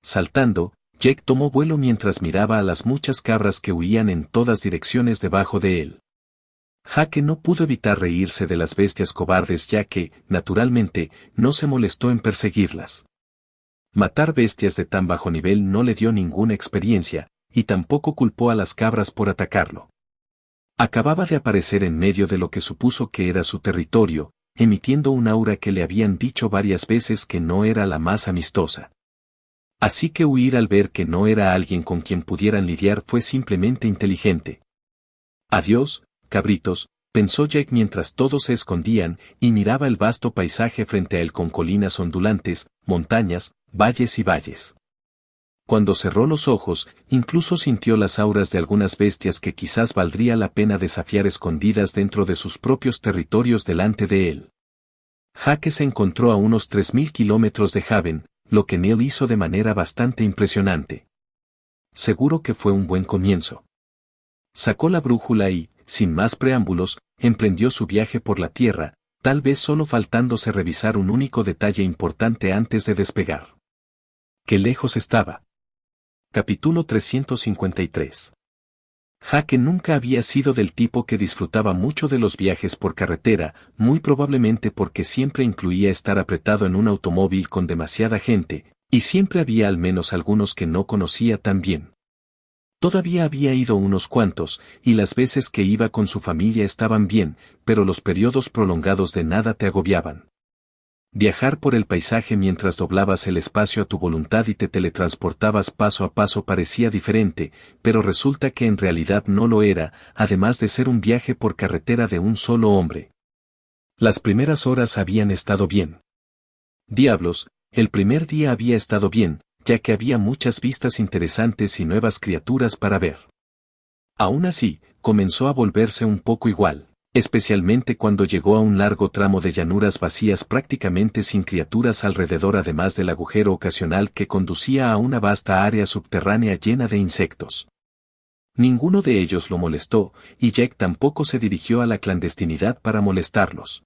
Speaker 1: Saltando, Jake tomó vuelo mientras miraba a las muchas cabras que huían en todas direcciones debajo de él. Jake no pudo evitar reírse de las bestias cobardes ya que, naturalmente, no se molestó en perseguirlas. Matar bestias de tan bajo nivel no le dio ninguna experiencia, y tampoco culpó a las cabras por atacarlo. Acababa de aparecer en medio de lo que supuso que era su territorio, emitiendo un aura que le habían dicho varias veces que no era la más amistosa. Así que huir al ver que no era alguien con quien pudieran lidiar fue simplemente inteligente. Adiós, cabritos, pensó Jake mientras todos se escondían y miraba el vasto paisaje frente a él con colinas ondulantes, montañas, valles y valles. Cuando cerró los ojos, incluso sintió las auras de algunas bestias que quizás valdría la pena desafiar escondidas dentro de sus propios territorios delante de él. Jake se encontró a unos 3000 kilómetros de Haven, lo que Neil hizo de manera bastante impresionante. Seguro que fue un buen comienzo. Sacó la brújula y, sin más preámbulos, emprendió su viaje por la tierra, tal vez solo faltándose revisar un único detalle importante antes de despegar. ¿Qué lejos estaba? Capítulo 353. Jake nunca había sido del tipo que disfrutaba mucho de los viajes por carretera, muy probablemente porque siempre incluía estar apretado en un automóvil con demasiada gente, y siempre había al menos algunos que no conocía tan bien. Todavía había ido unos cuantos, y las veces que iba con su familia estaban bien, pero los periodos prolongados de nada te agobiaban. Viajar por el paisaje mientras doblabas el espacio a tu voluntad y te teletransportabas paso a paso parecía diferente, pero resulta que en realidad no lo era, además de ser un viaje por carretera de un solo hombre. Las primeras horas habían estado bien. Diablos, el primer día había estado bien, ya que había muchas vistas interesantes y nuevas criaturas para ver. Aún así, comenzó a volverse un poco igual. Especialmente cuando llegó a un largo tramo de llanuras vacías prácticamente sin criaturas alrededor además del agujero ocasional que conducía a una vasta área subterránea llena de insectos. Ninguno de ellos lo molestó, y Jake tampoco se dirigió a la clandestinidad para molestarlos.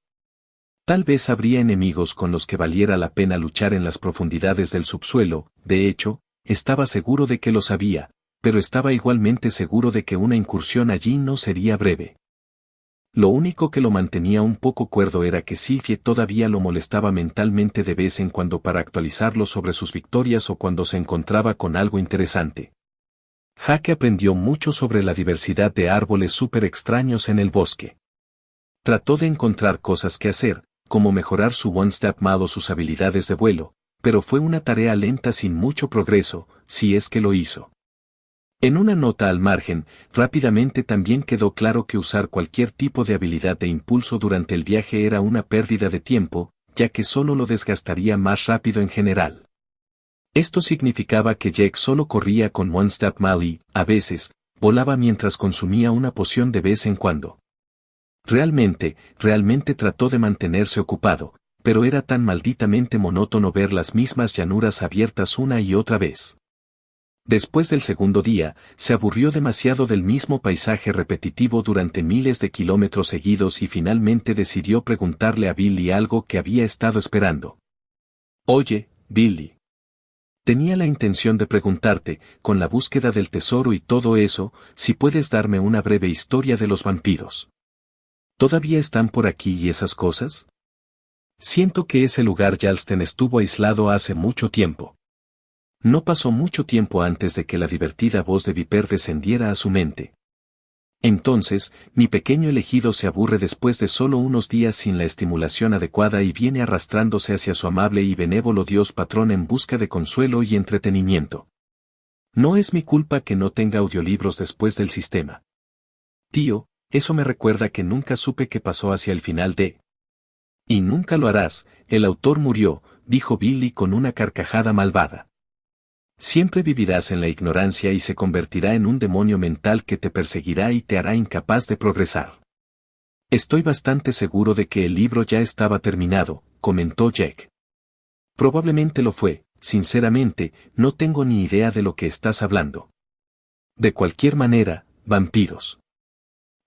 Speaker 1: Tal vez habría enemigos con los que valiera la pena luchar en las profundidades del subsuelo, de hecho, estaba seguro de que lo sabía, pero estaba igualmente seguro de que una incursión allí no sería breve. Lo único que lo mantenía un poco cuerdo era que Sylvie todavía lo molestaba mentalmente de vez en cuando para actualizarlo sobre sus victorias o cuando se encontraba con algo interesante. Jake aprendió mucho sobre la diversidad de árboles súper extraños en el bosque. Trató de encontrar cosas que hacer, como mejorar su one-step mod o sus habilidades de vuelo, pero fue una tarea lenta sin mucho progreso, si es que lo hizo. En una nota al margen, rápidamente también quedó claro que usar cualquier tipo de habilidad de impulso durante el viaje era una pérdida de tiempo, ya que solo lo desgastaría más rápido en general. Esto significaba que Jake solo corría con One Step Mal y, a veces, volaba mientras consumía una poción de vez en cuando. Realmente trató de mantenerse ocupado, pero era tan malditamente monótono ver las mismas llanuras abiertas una y otra vez. Después del segundo día, se aburrió demasiado del mismo paisaje repetitivo durante miles de kilómetros seguidos y finalmente decidió preguntarle a Billy algo que había estado esperando. Oye, Billy. Tenía la intención de preguntarte, con la búsqueda del tesoro y todo eso, si puedes darme una breve historia de los vampiros. ¿Todavía están por aquí y esas cosas? Siento que ese lugar Yalston estuvo aislado hace mucho tiempo. No pasó mucho tiempo antes de que la divertida voz de Viper descendiera a su mente. Entonces, mi pequeño elegido se aburre después de solo unos días sin la estimulación adecuada y viene arrastrándose hacia su amable y benévolo Dios patrón en busca de consuelo y entretenimiento. No es mi culpa que no tenga audiolibros después del sistema. Tío, eso me recuerda que nunca supe qué pasó hacia el final de... Y nunca lo harás, el autor murió, dijo Billy con una carcajada malvada. Siempre vivirás en la ignorancia y se convertirá en un demonio mental que te perseguirá y te hará incapaz de progresar. Estoy bastante seguro de que el libro ya estaba terminado, comentó Jack. Probablemente lo fue, sinceramente, no tengo ni idea de lo que estás hablando. De cualquier manera, vampiros.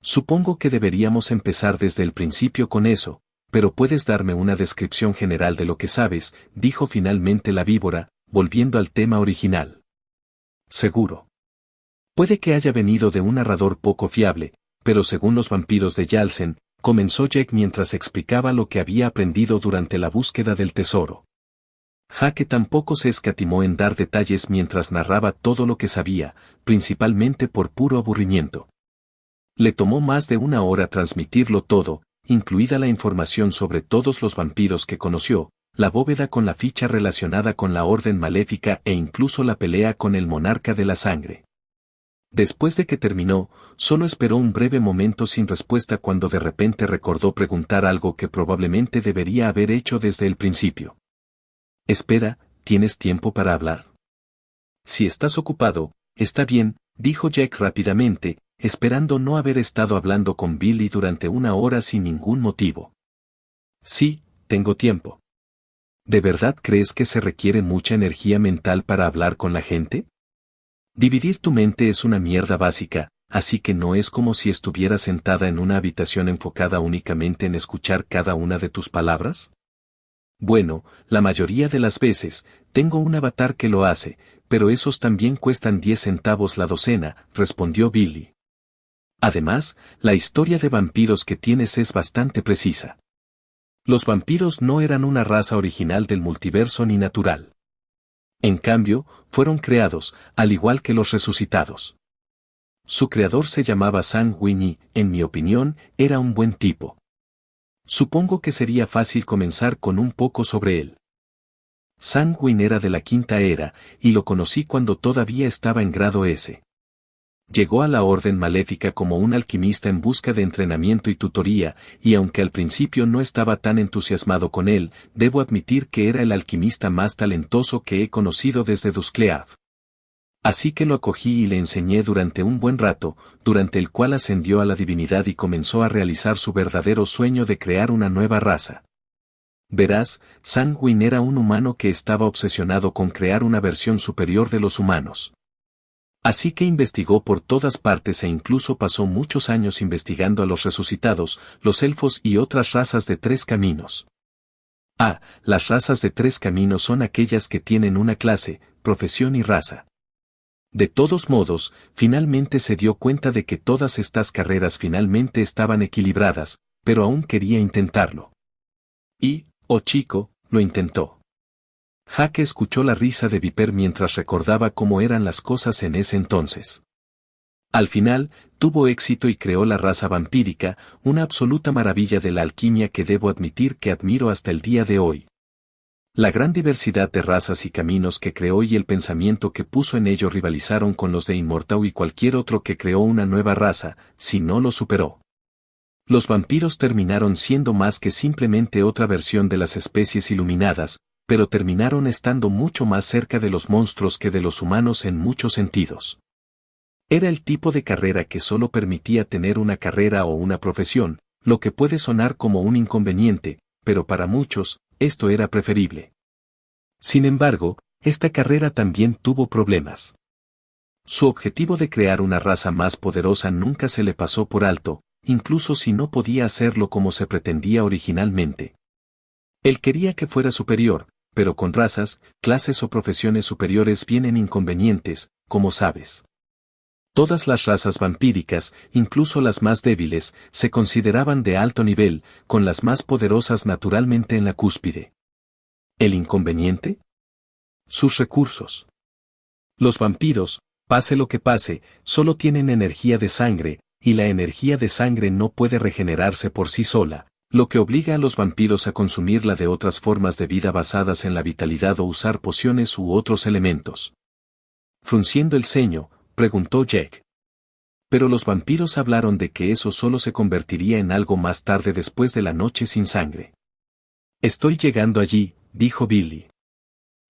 Speaker 1: Supongo que deberíamos empezar desde el principio con eso, pero puedes darme una descripción general de lo que sabes, dijo finalmente la víbora, volviendo al tema original. Seguro. Puede que haya venido de un narrador poco fiable, pero según los vampiros de Yalsen, comenzó Jack mientras explicaba lo que había aprendido durante la búsqueda del tesoro. Jake tampoco se escatimó en dar detalles mientras narraba todo lo que sabía, principalmente por puro aburrimiento. Le tomó más de una hora transmitirlo todo, incluida la información sobre todos los vampiros que conoció, la bóveda con la ficha relacionada con la Orden Maléfica e incluso la pelea con el Monarca de la Sangre. Después de que terminó, solo esperó un breve momento sin respuesta cuando de repente recordó preguntar algo que probablemente debería haber hecho desde el principio. Espera, ¿tienes tiempo para hablar? Si estás ocupado, está bien, dijo Jack rápidamente, esperando no haber estado hablando con Billy durante una hora sin ningún motivo. Sí, tengo tiempo. ¿De verdad crees que se requiere mucha energía mental para hablar con la gente? Dividir tu mente es una mierda básica, así que no es como si estuviera sentada en una habitación enfocada únicamente en escuchar cada una de tus palabras. Bueno, la mayoría de las veces, tengo un avatar que lo hace, pero esos también cuestan 10 centavos la docena, respondió Billy. Además, la historia de vampiros que tienes es bastante precisa. Los vampiros no eran una raza original del multiverso ni natural. En cambio, fueron creados, al igual que los resucitados. Su creador se llamaba Sang Wing y, en mi opinión, era un buen tipo. Supongo que sería fácil comenzar con un poco sobre él. Sang Wing era de la Quinta Era, y lo conocí cuando todavía estaba en grado S. Llegó a la Orden Maléfica como un alquimista en busca de entrenamiento y tutoría, y aunque al principio no estaba tan entusiasmado con él, debo admitir que era el alquimista más talentoso que he conocido desde Dusklead. Así que lo acogí y le enseñé durante un buen rato, durante el cual ascendió a la divinidad y comenzó a realizar su verdadero sueño de crear una nueva raza. Verás, Sang Wing era un humano que estaba obsesionado con crear una versión superior de los humanos. Así que investigó por todas partes e incluso pasó muchos años investigando a los resucitados, los elfos y otras razas de 3 caminos. Las razas de 3 caminos son aquellas que tienen una clase, profesión y raza. De todos modos, finalmente se dio cuenta de que todas estas carreras finalmente estaban equilibradas, pero aún quería intentarlo. Y, chico, lo intentó. Jake escuchó la risa de Viper mientras recordaba cómo eran las cosas en ese entonces. Al final, tuvo éxito y creó la raza vampírica, una absoluta maravilla de la alquimia que debo admitir que admiro hasta el día de hoy. La gran diversidad de razas y caminos que creó y el pensamiento que puso en ello rivalizaron con los de Immortal y cualquier otro que creó una nueva raza, si no lo superó. Los vampiros terminaron siendo más que simplemente otra versión de las especies iluminadas, pero terminaron estando mucho más cerca de los monstruos que de los humanos en muchos sentidos. Era el tipo de carrera que solo permitía tener una carrera o una profesión, lo que puede sonar como un inconveniente, pero para muchos, esto era preferible. Sin embargo, esta carrera también tuvo problemas. Su objetivo de crear una raza más poderosa nunca se le pasó por alto, incluso si no podía hacerlo como se pretendía originalmente. Él quería que fuera superior, pero con razas, clases o profesiones superiores vienen inconvenientes, como sabes. Todas las razas vampíricas, incluso las más débiles, se consideraban de alto nivel, con las más poderosas naturalmente en la cúspide. ¿El inconveniente? Sus recursos. Los vampiros, pase lo que pase, solo tienen energía de sangre, y la energía de sangre no puede regenerarse por sí sola, lo que obliga a los vampiros a consumirla de otras formas de vida basadas en la vitalidad o usar pociones u otros elementos. Frunciendo el ceño, preguntó Jack. Pero los vampiros hablaron de que eso solo se convertiría en algo más tarde después de la noche sin sangre. Estoy llegando allí, dijo Billy.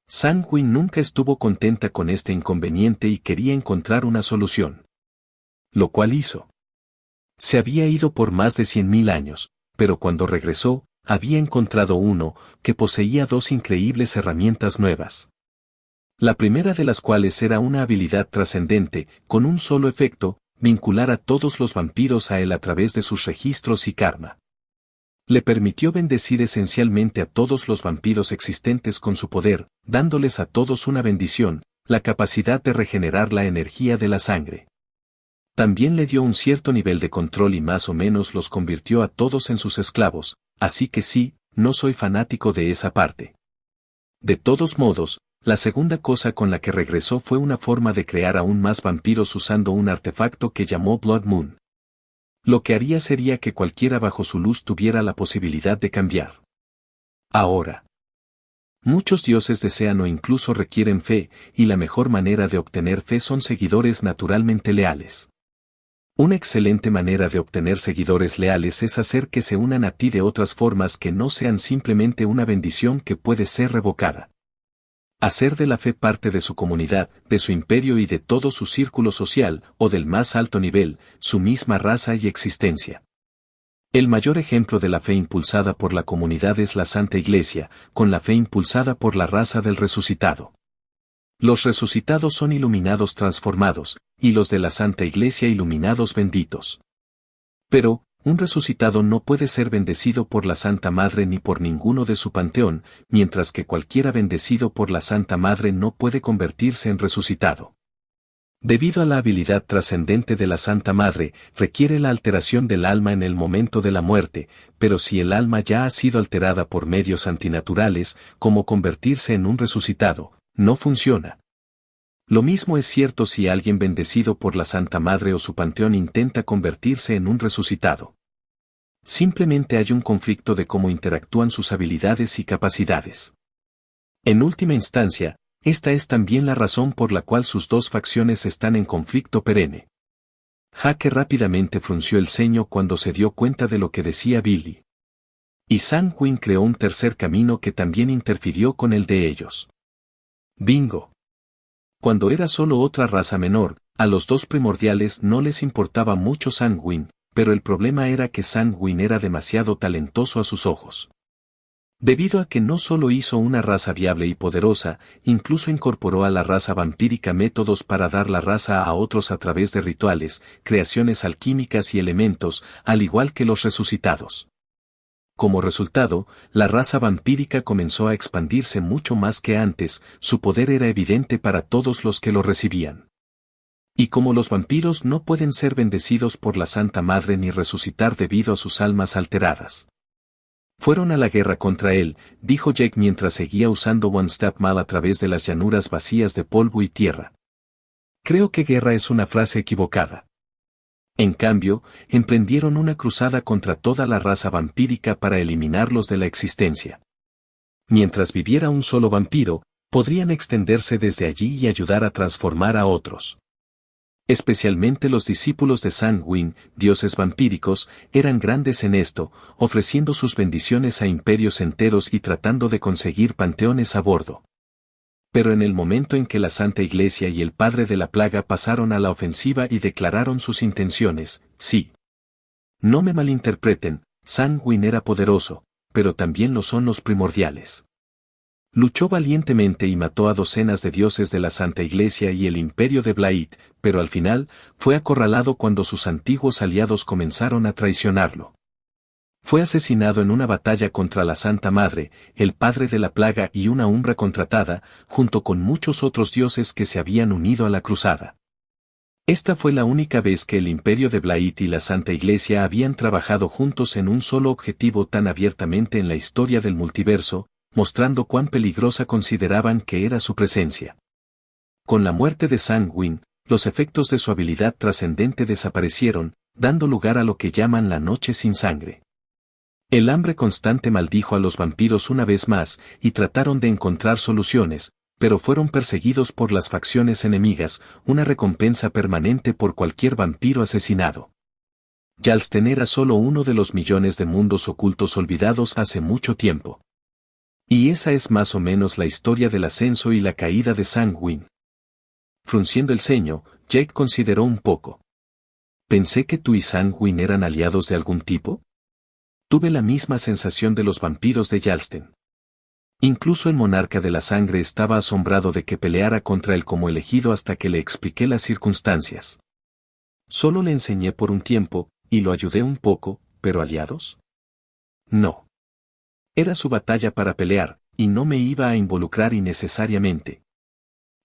Speaker 1: Sang Wing nunca estuvo contenta con este inconveniente y quería encontrar una solución. Lo cual hizo. Se había ido por más de 100.000 años, pero cuando regresó, había encontrado uno, que poseía 2 increíbles herramientas nuevas. La primera de las cuales era una habilidad trascendente, con un solo efecto, vincular a todos los vampiros a él a través de sus registros y karma. Le permitió bendecir esencialmente a todos los vampiros existentes con su poder, dándoles a todos una bendición, la capacidad de regenerar la energía de la sangre. También le dio un cierto nivel de control y más o menos los convirtió a todos en sus esclavos, así que sí, no soy fanático de esa parte. De todos modos, la segunda cosa con la que regresó fue una forma de crear aún más vampiros usando un artefacto que llamó Blood Moon. Lo que haría sería que cualquiera bajo su luz tuviera la posibilidad de cambiar. Ahora, muchos dioses desean o incluso requieren fe, y la mejor manera de obtener fe son seguidores naturalmente leales. Una excelente manera de obtener seguidores leales es hacer que se unan a ti de otras formas que no sean simplemente una bendición que puede ser revocada. Hacer de la fe parte de su comunidad, de su imperio y de todo su círculo social, o del más alto nivel, su misma raza y existencia. El mayor ejemplo de la fe impulsada por la comunidad es la Santa Iglesia, con la fe impulsada por la raza del resucitado. Los resucitados son iluminados transformados, y los de la Santa Iglesia iluminados benditos. Pero, un resucitado no puede ser bendecido por la Santa Madre ni por ninguno de su panteón, mientras que cualquiera bendecido por la Santa Madre no puede convertirse en resucitado. Debido a la habilidad trascendente de la Santa Madre, requiere la alteración del alma en el momento de la muerte, pero si el alma ya ha sido alterada por medios antinaturales, como convertirse en un resucitado, no funciona. Lo mismo es cierto si alguien bendecido por la Santa Madre o su panteón intenta convertirse en un resucitado. Simplemente hay un conflicto de cómo interactúan sus habilidades y capacidades. En última instancia, esta es también la razón por la cual sus dos facciones están en conflicto perenne. Jake rápidamente frunció el ceño cuando se dio cuenta de lo que decía Billy. Y Sanguin creó un tercer camino que también interfirió con el de ellos. Bingo. Cuando era solo otra raza menor, a los dos primordiales no les importaba mucho Sanguin, pero el problema era que Sanguin era demasiado talentoso a sus ojos. Debido a que no solo hizo una raza viable y poderosa, incluso incorporó a la raza vampírica métodos para dar la raza a otros a través de rituales, creaciones alquímicas y elementos, al igual que los resucitados. Como resultado, la raza vampírica comenzó a expandirse mucho más que antes, su poder era evidente para todos los que lo recibían. Y como los vampiros no pueden ser bendecidos por la Santa Madre ni resucitar debido a sus almas alteradas. Fueron a la guerra contra él, dijo Jake mientras seguía usando One Step Mal a través de las llanuras vacías de polvo y tierra. Creo que guerra es una frase equivocada. En cambio, emprendieron una cruzada contra toda la raza vampírica para eliminarlos de la existencia. Mientras viviera un solo vampiro, podrían extenderse desde allí y ayudar a transformar a otros. Especialmente los discípulos de Sanguin, dioses vampíricos, eran grandes en esto, ofreciendo sus bendiciones a imperios enteros y tratando de conseguir panteones a bordo. Pero en el momento en que la Santa Iglesia y el Padre de la Plaga pasaron a la ofensiva y declararon sus intenciones, sí. No me malinterpreten, Sanguin era poderoso, pero también lo son los primordiales. Luchó valientemente y mató a docenas de dioses de la Santa Iglesia y el Imperio de Blaidd, pero al final, fue acorralado cuando sus antiguos aliados comenzaron a traicionarlo. Fue asesinado en una batalla contra la Santa Madre, el Padre de la Plaga y una Umbra contratada, junto con muchos otros dioses que se habían unido a la cruzada. Esta fue la única vez que el Imperio de Blaidd y la Santa Iglesia habían trabajado juntos en un solo objetivo tan abiertamente en la historia del multiverso, mostrando cuán peligrosa consideraban que era su presencia. Con la muerte de Sanguin, los efectos de su habilidad trascendente desaparecieron, dando lugar a lo que llaman la noche sin sangre. El hambre constante maldijo a los vampiros una vez más, y trataron de encontrar soluciones, pero fueron perseguidos por las facciones enemigas, una recompensa permanente por cualquier vampiro asesinado. Jalsten era solo uno de los millones de mundos ocultos olvidados hace mucho tiempo. Y esa es más o menos la historia del ascenso y la caída de Sanguin. Frunciendo el ceño, Jake consideró un poco. Pensé que tú y Sanguin eran aliados de algún tipo. Tuve la misma sensación de los vampiros de Jalsten. Incluso el monarca de la sangre estaba asombrado de que peleara contra él como elegido hasta que le expliqué las circunstancias. Solo le enseñé por un tiempo, y lo ayudé un poco, pero ¿aliados? No. Era su batalla para pelear, y no me iba a involucrar innecesariamente.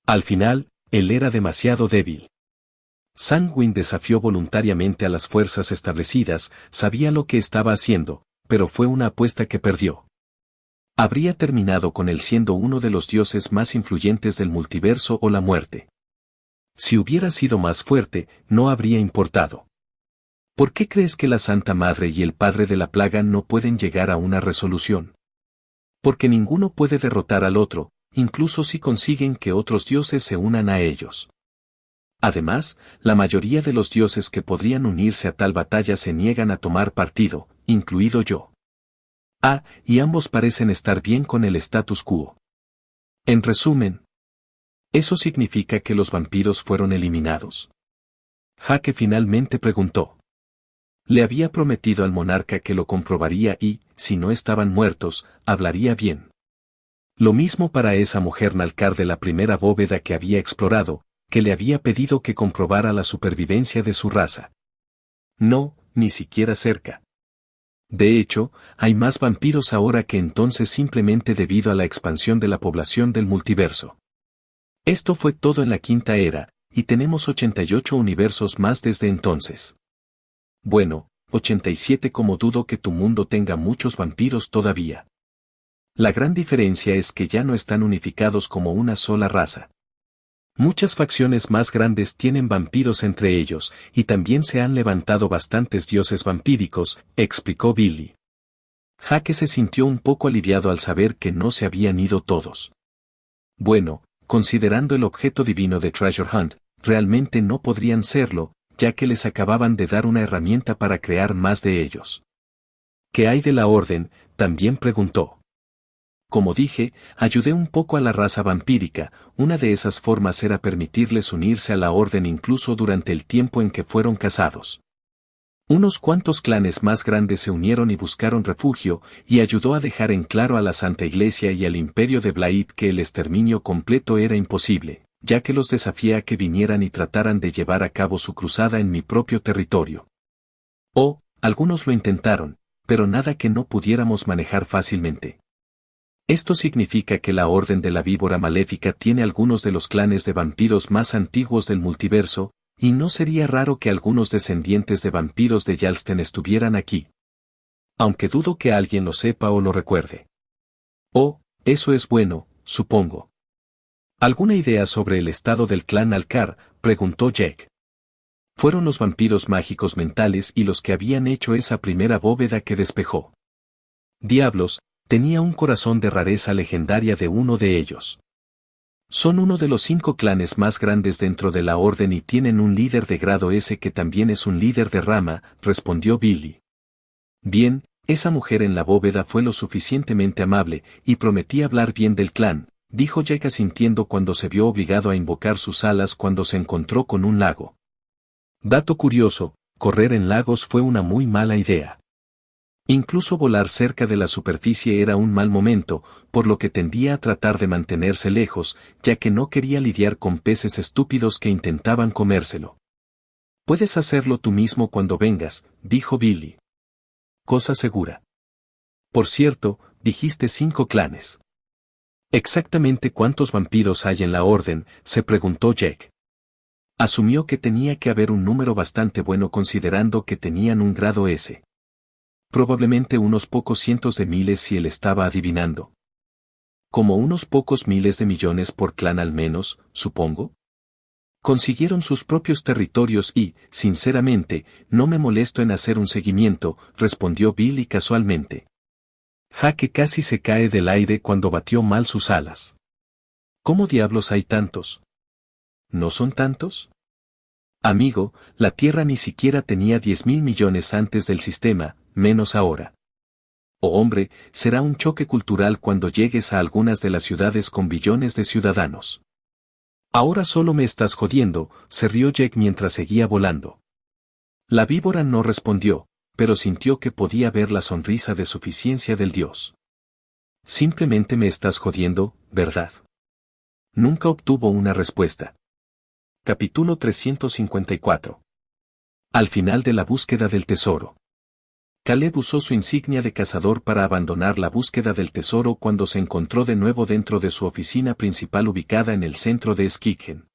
Speaker 1: Al final, él era demasiado débil. Sanguine desafió voluntariamente a las fuerzas establecidas, sabía lo que estaba haciendo, pero fue una apuesta que perdió. Habría terminado con él siendo uno de los dioses más influyentes del multiverso o la muerte. Si hubiera sido más fuerte, no habría importado. ¿Por qué crees que la Santa Madre y el Padre de la Plaga no pueden llegar a una resolución? Porque ninguno puede derrotar al otro, incluso si consiguen que otros dioses se unan a ellos. Además, la mayoría de los dioses que podrían unirse a tal batalla se niegan a tomar partido, incluido yo. Y ambos parecen estar bien con el status quo. En resumen, ¿eso significa que los vampiros fueron eliminados? Jake finalmente preguntó. Le había prometido al monarca que lo comprobaría y, si no estaban muertos, hablaría bien. Lo mismo para esa mujer Nalcar de la primera bóveda que había explorado, que le había pedido que comprobara la supervivencia de su raza. No, ni siquiera cerca. De hecho, hay más vampiros ahora que entonces simplemente debido a la expansión de la población del multiverso. Esto fue todo en la Quinta Era, y tenemos 88 universos más desde entonces. Bueno, 87 como dudo que tu mundo tenga muchos vampiros todavía. La gran diferencia es que ya no están unificados como una sola raza. Muchas facciones más grandes tienen vampiros entre ellos, y también se han levantado bastantes dioses vampíricos, explicó Billy. Jake se sintió un poco aliviado al saber que no se habían ido todos. Bueno, considerando el objeto divino de Treasure Hunt, realmente no podrían serlo, ya que les acababan de dar una herramienta para crear más de ellos. ¿Qué hay de la Orden?, también preguntó. Como dije, ayudé un poco a la raza vampírica, una de esas formas era permitirles unirse a la Orden incluso durante el tiempo en que fueron casados. Unos cuantos clanes más grandes se unieron y buscaron refugio, y ayudó a dejar en claro a la Santa Iglesia y al Imperio de Blaid que el exterminio completo era imposible, ya que los desafié a que vinieran y trataran de llevar a cabo su cruzada en mi propio territorio. Algunos lo intentaron, pero nada que no pudiéramos manejar fácilmente. Esto significa que la Orden de la Víbora Maléfica tiene algunos de los clanes de vampiros más antiguos del multiverso, y no sería raro que algunos descendientes de vampiros de Yalsten estuvieran aquí. Aunque dudo que alguien lo sepa o lo recuerde. Eso es bueno, supongo. ¿Alguna idea sobre el estado del clan Alcar?, preguntó Jake. Fueron los vampiros mágicos mentales y los que habían hecho esa primera bóveda que despejó. Diablos, tenía un corazón de rareza legendaria de uno de ellos. Son uno de los 5 clanes más grandes dentro de la Orden y tienen un líder de grado S que también es un líder de rama, respondió Billy. Bien, esa mujer en la bóveda fue lo suficientemente amable, y prometí hablar bien del clan, dijo Jake asintiendo cuando se vio obligado a invocar sus alas cuando se encontró con un lago. Dato curioso, correr en lagos fue una muy mala idea. Incluso volar cerca de la superficie era un mal momento, por lo que tendía a tratar de mantenerse lejos, ya que no quería lidiar con peces estúpidos que intentaban comérselo. Puedes hacerlo tú mismo cuando vengas, dijo Billy. Cosa segura. Por cierto, dijiste 5 clanes. ¿Exactamente cuántos vampiros hay en la Orden?, se preguntó Jake. Asumió que tenía que haber un número bastante bueno considerando que tenían un grado S. Probablemente unos pocos cientos de miles si él estaba adivinando. Como unos pocos miles de millones por clan al menos, supongo. Consiguieron sus propios territorios y, sinceramente, no me molesto en hacer un seguimiento, respondió Billy casualmente. Jake casi se cae del aire cuando batió mal sus alas. ¿Cómo diablos hay tantos? ¿No son tantos? Amigo, la Tierra ni siquiera tenía 10.000 millones antes del sistema, menos ahora. Hombre, será un choque cultural cuando llegues a algunas de las ciudades con billones de ciudadanos. Ahora solo me estás jodiendo, se rió Jake mientras seguía volando. La víbora no respondió, pero sintió que podía ver la sonrisa de suficiencia del dios. Simplemente me estás jodiendo, ¿verdad? Nunca obtuvo una respuesta. Capítulo 354. Al final de la búsqueda del tesoro. Caleb usó su insignia de cazador para abandonar la búsqueda del tesoro cuando se encontró de nuevo dentro de su oficina principal ubicada en el centro de Skikgen.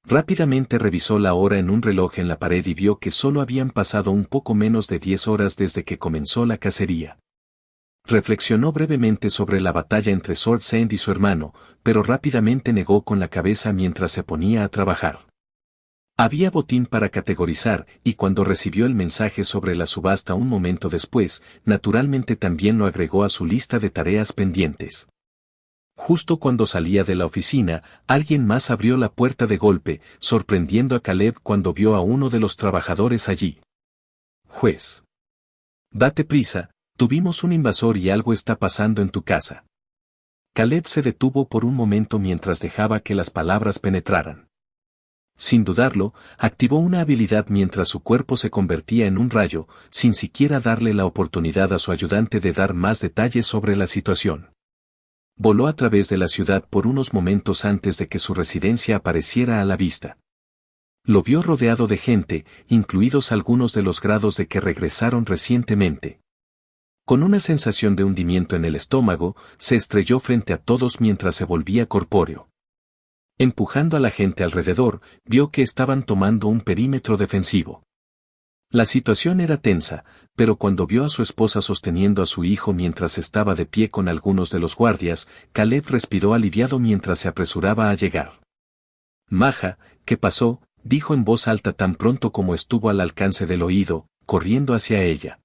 Speaker 1: Rápidamente revisó la hora en un reloj en la pared y vio que solo habían pasado un poco menos de 10 horas desde que comenzó la cacería. Reflexionó brevemente sobre la batalla entre Sword Sand y su hermano, pero rápidamente negó con la cabeza mientras se ponía a trabajar. Había botín para categorizar, y cuando recibió el mensaje sobre la subasta un momento después, naturalmente también lo agregó a su lista de tareas pendientes. Justo cuando salía de la oficina, alguien más abrió la puerta de golpe, sorprendiendo a Caleb cuando vio a uno de los trabajadores allí. Juez. Date prisa, tuvimos un invasor y algo está pasando en tu casa. Caleb se detuvo por un momento mientras dejaba que las palabras penetraran. Sin dudarlo, activó una habilidad mientras su cuerpo se convertía en un rayo, sin siquiera darle la oportunidad a su ayudante de dar más detalles sobre la situación. Voló a través de la ciudad por unos momentos antes de que su residencia apareciera a la vista. Lo vio rodeado de gente, incluidos algunos de los grados de que regresaron recientemente. Con una sensación de hundimiento en el estómago, se estrelló frente a todos mientras se volvía corpóreo. Empujando a la gente alrededor, vio que estaban tomando un perímetro defensivo. La situación era tensa, pero cuando vio a su esposa sosteniendo a su hijo mientras estaba de pie con algunos de los guardias, Caleb respiró aliviado mientras se apresuraba a llegar. Maja, ¿qué pasó?, dijo en voz alta tan pronto como estuvo al alcance del oído, corriendo hacia ella.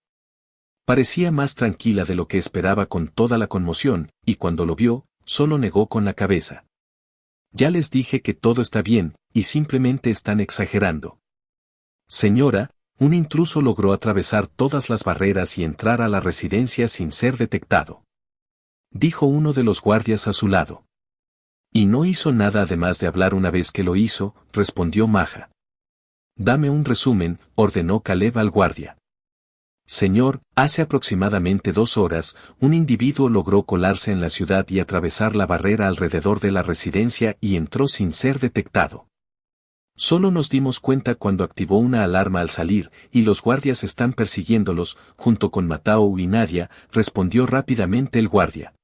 Speaker 1: Parecía más tranquila de lo que esperaba con toda la conmoción, y cuando lo vio, solo negó con la cabeza. Ya les dije que todo está bien, y simplemente están exagerando. Señora, un intruso logró atravesar todas las barreras y entrar a la residencia sin ser detectado. Dijo uno de los guardias a su lado. Y no hizo nada además de hablar una vez que lo hizo, respondió Maja. Dame un resumen, ordenó Caleb al guardia. Señor, hace aproximadamente 2 horas, un individuo logró colarse en la ciudad y atravesar la barrera alrededor de la residencia y entró sin ser detectado. Solo nos dimos cuenta cuando activó una alarma al salir, y los guardias están persiguiéndolos, junto con Matao y Nadia, respondió rápidamente el guardia.